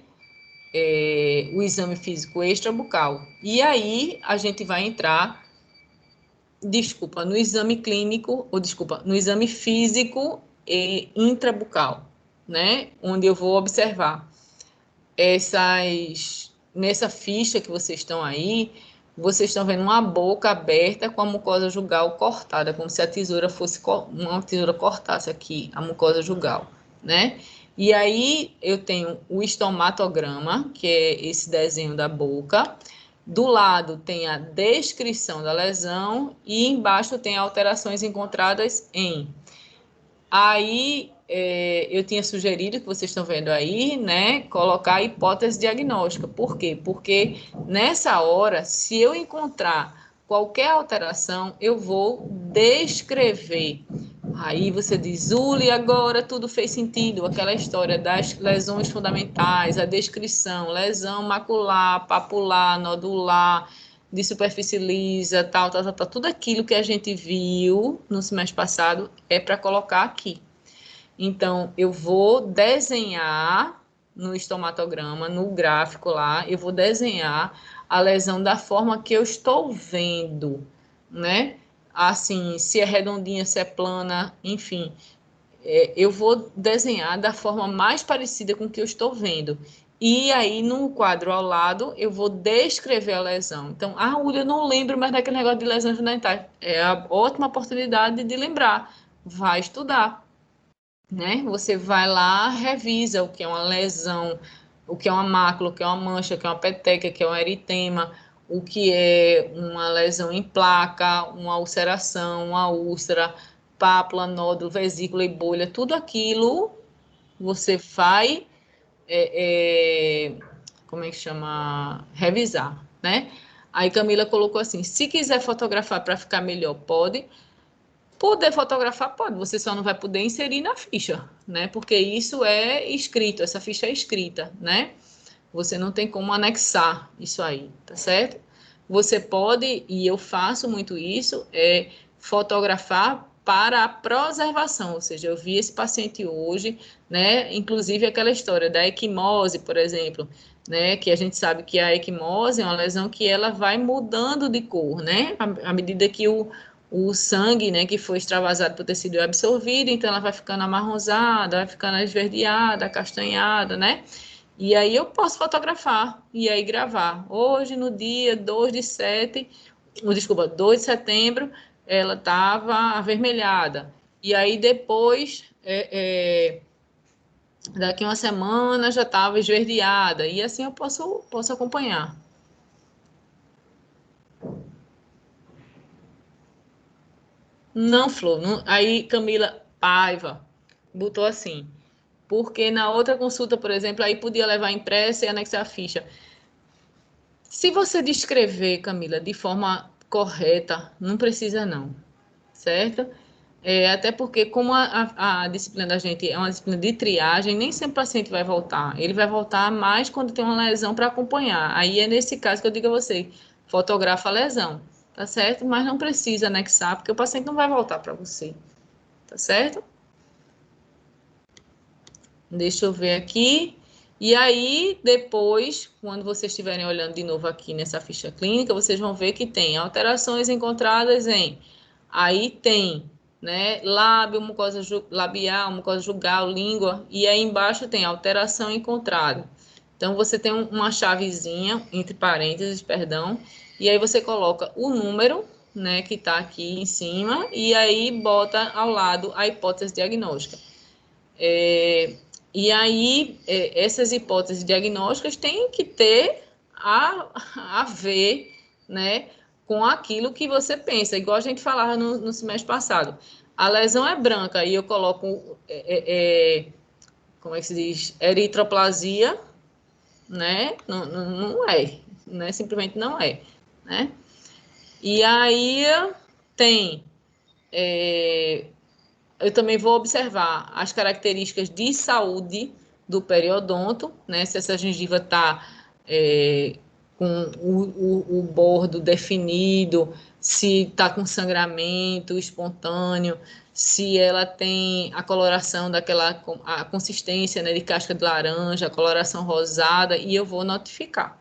o exame físico extrabucal. E aí a gente vai entrar no exame clínico, no exame físico e intrabucal, né? Onde eu vou observar nessa ficha que vocês estão aí, vocês estão vendo uma boca aberta com a mucosa jugal cortada, como se a tesoura uma tesoura cortasse aqui a mucosa jugal, né? E aí eu tenho o estomatograma, que é esse desenho da boca. Do lado tem a descrição da lesão e embaixo tem alterações encontradas em. Aí eu tinha sugerido, que vocês estão vendo aí, né, colocar a hipótese diagnóstica. Por quê? Porque nessa hora, se eu encontrar qualquer alteração, eu vou descrever. Aí você diz, Uli, agora tudo fez sentido, aquela história das lesões fundamentais, a descrição, lesão macular, papular, nodular, de superfície lisa, tal, tudo aquilo que a gente viu no semestre passado é para colocar aqui. Então, eu vou desenhar no estomatograma, no gráfico lá, eu vou desenhar a lesão da forma que eu estou vendo, né? Assim, se é redondinha, se é plana, enfim, eu vou desenhar da forma mais parecida com o que eu estou vendo. E aí, no quadro ao lado, eu vou descrever a lesão. Então, Uli, eu não lembro mais daquele negócio de lesões fundamentais. É a ótima oportunidade de lembrar. Vai estudar, né? Você vai lá, revisa o que é uma lesão, o que é uma mácula, o que é uma mancha, o que é uma peteca, o que é um eritema, o que é uma lesão em placa, uma ulceração, uma úlcera, pápula, nódulo, vesícula e bolha, tudo aquilo você vai, como é que chama? Revisar, né? Aí Camila colocou assim, se quiser fotografar para ficar melhor, pode. Poder fotografar, pode. Você só não vai poder inserir na ficha, né? Porque isso é escrito, essa ficha é escrita, né? Você não tem como anexar isso aí, tá certo? Você pode, e eu faço muito isso, é fotografar para a preservação, ou seja, eu vi esse paciente hoje, né? Inclusive aquela história da equimose, por exemplo, né? Que a gente sabe que a equimose é uma lesão que ela vai mudando de cor, né? À medida que o sangue, né, que foi extravasado para o tecido é absorvido, então ela vai ficando amarronzada, vai ficando esverdeada, acastanhada, né? E aí eu posso fotografar e aí gravar. Hoje, no dia 2 de setembro, ela estava avermelhada. E aí depois, daqui uma semana, já estava esverdeada. E assim eu posso acompanhar. Não, Flor. Não, aí Camila Paiva botou assim. Porque na outra consulta, por exemplo, aí podia levar impressa e anexar a ficha. Se você descrever, Camila, de forma correta, não precisa não, certo? Até porque, como a disciplina da gente é uma disciplina de triagem, nem sempre o paciente vai voltar. Ele vai voltar mais quando tem uma lesão para acompanhar. Aí é nesse caso que eu digo a você, fotografa a lesão, tá certo? Mas não precisa anexar, porque o paciente não vai voltar para você, tá certo? Deixa eu ver aqui. E aí, depois, quando vocês estiverem olhando de novo aqui nessa ficha clínica, vocês vão ver que tem alterações encontradas em... Aí tem, né, lábio, mucosa labial, mucosa jugal, língua, e aí embaixo tem alteração encontrada. Então, você tem uma chavezinha, entre parênteses, perdão, e aí você coloca o número, né, que está aqui em cima, e aí bota ao lado a hipótese diagnóstica. E aí, essas hipóteses diagnósticas têm que ter a ver, né, com aquilo que você pensa. Igual a gente falava no semestre passado. A lesão é branca e eu coloco, como é que se diz? Eritroplasia, né? Não é, né? Simplesmente não é, né? E aí tem... eu também vou observar as características de saúde do periodonto, né? Se essa gengiva está com o bordo definido, se está com sangramento espontâneo, se ela tem a coloração a consistência, né, de casca de laranja, a coloração rosada, e eu vou notificar.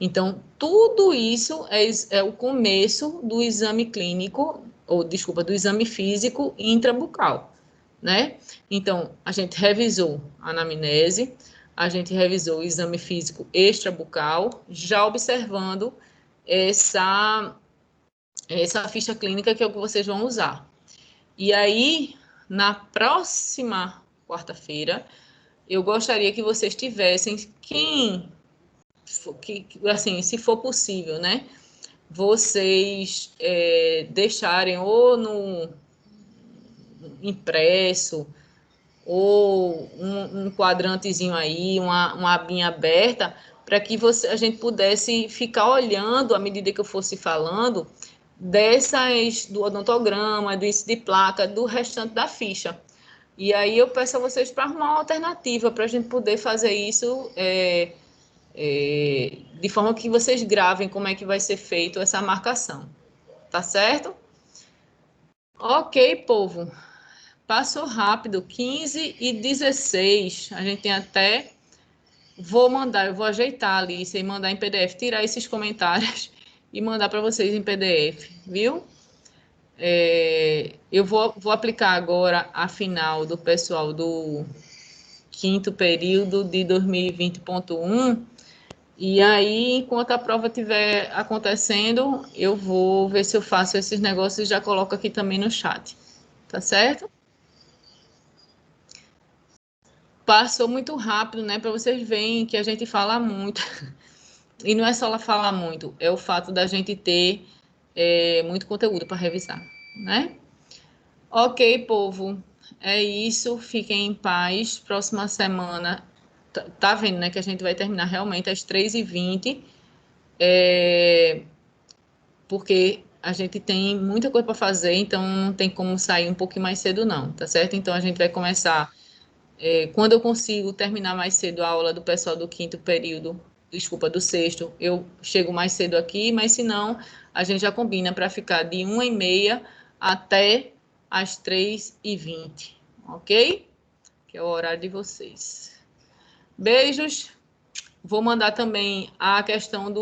Então, tudo isso é o começo do exame clínico, ou desculpa, do exame físico intrabucal, né? Então, a gente revisou a anamnese, a gente revisou o exame físico extrabucal, já observando essa ficha clínica que é o que vocês vão usar. E aí, na próxima quarta-feira, eu gostaria que vocês tivessem assim, se for possível, né? Vocês deixarem ou no impresso ou um quadrantezinho aí, uma abinha aberta, para que a gente pudesse ficar olhando à medida que eu fosse falando do odontograma, do índice de placa, do restante da ficha. E aí eu peço a vocês para arrumar uma alternativa para a gente poder fazer isso de forma que vocês gravem como é que vai ser feito essa marcação. Tá certo? Ok, povo. Passou rápido, 15h16. A gente tem até... eu vou ajeitar a Alice e mandar em PDF, tirar esses comentários e mandar para vocês em PDF, viu? Eu vou aplicar agora a final do pessoal do 5º período de 2020.1. E aí, enquanto a prova estiver acontecendo, eu vou ver se eu faço esses negócios e já coloco aqui também no chat. Tá certo? Passou muito rápido, né? Para vocês verem que a gente fala muito. E não é só falar muito, é o fato da gente ter muito conteúdo para revisar, né? Ok, povo. É isso. Fiquem em paz. Próxima semana... Tá vendo, né? Que a gente vai terminar realmente às 3h20. porque a gente tem muita coisa para fazer, então não tem como sair um pouquinho mais cedo, não, tá certo? Então, a gente vai começar, quando eu consigo terminar mais cedo a aula do pessoal do quinto período, desculpa, do sexto, eu chego mais cedo aqui, mas se não, a gente já combina para ficar de 1h30 até às 3h20, ok? Que é o horário de vocês. Beijos. Vou mandar também a questão do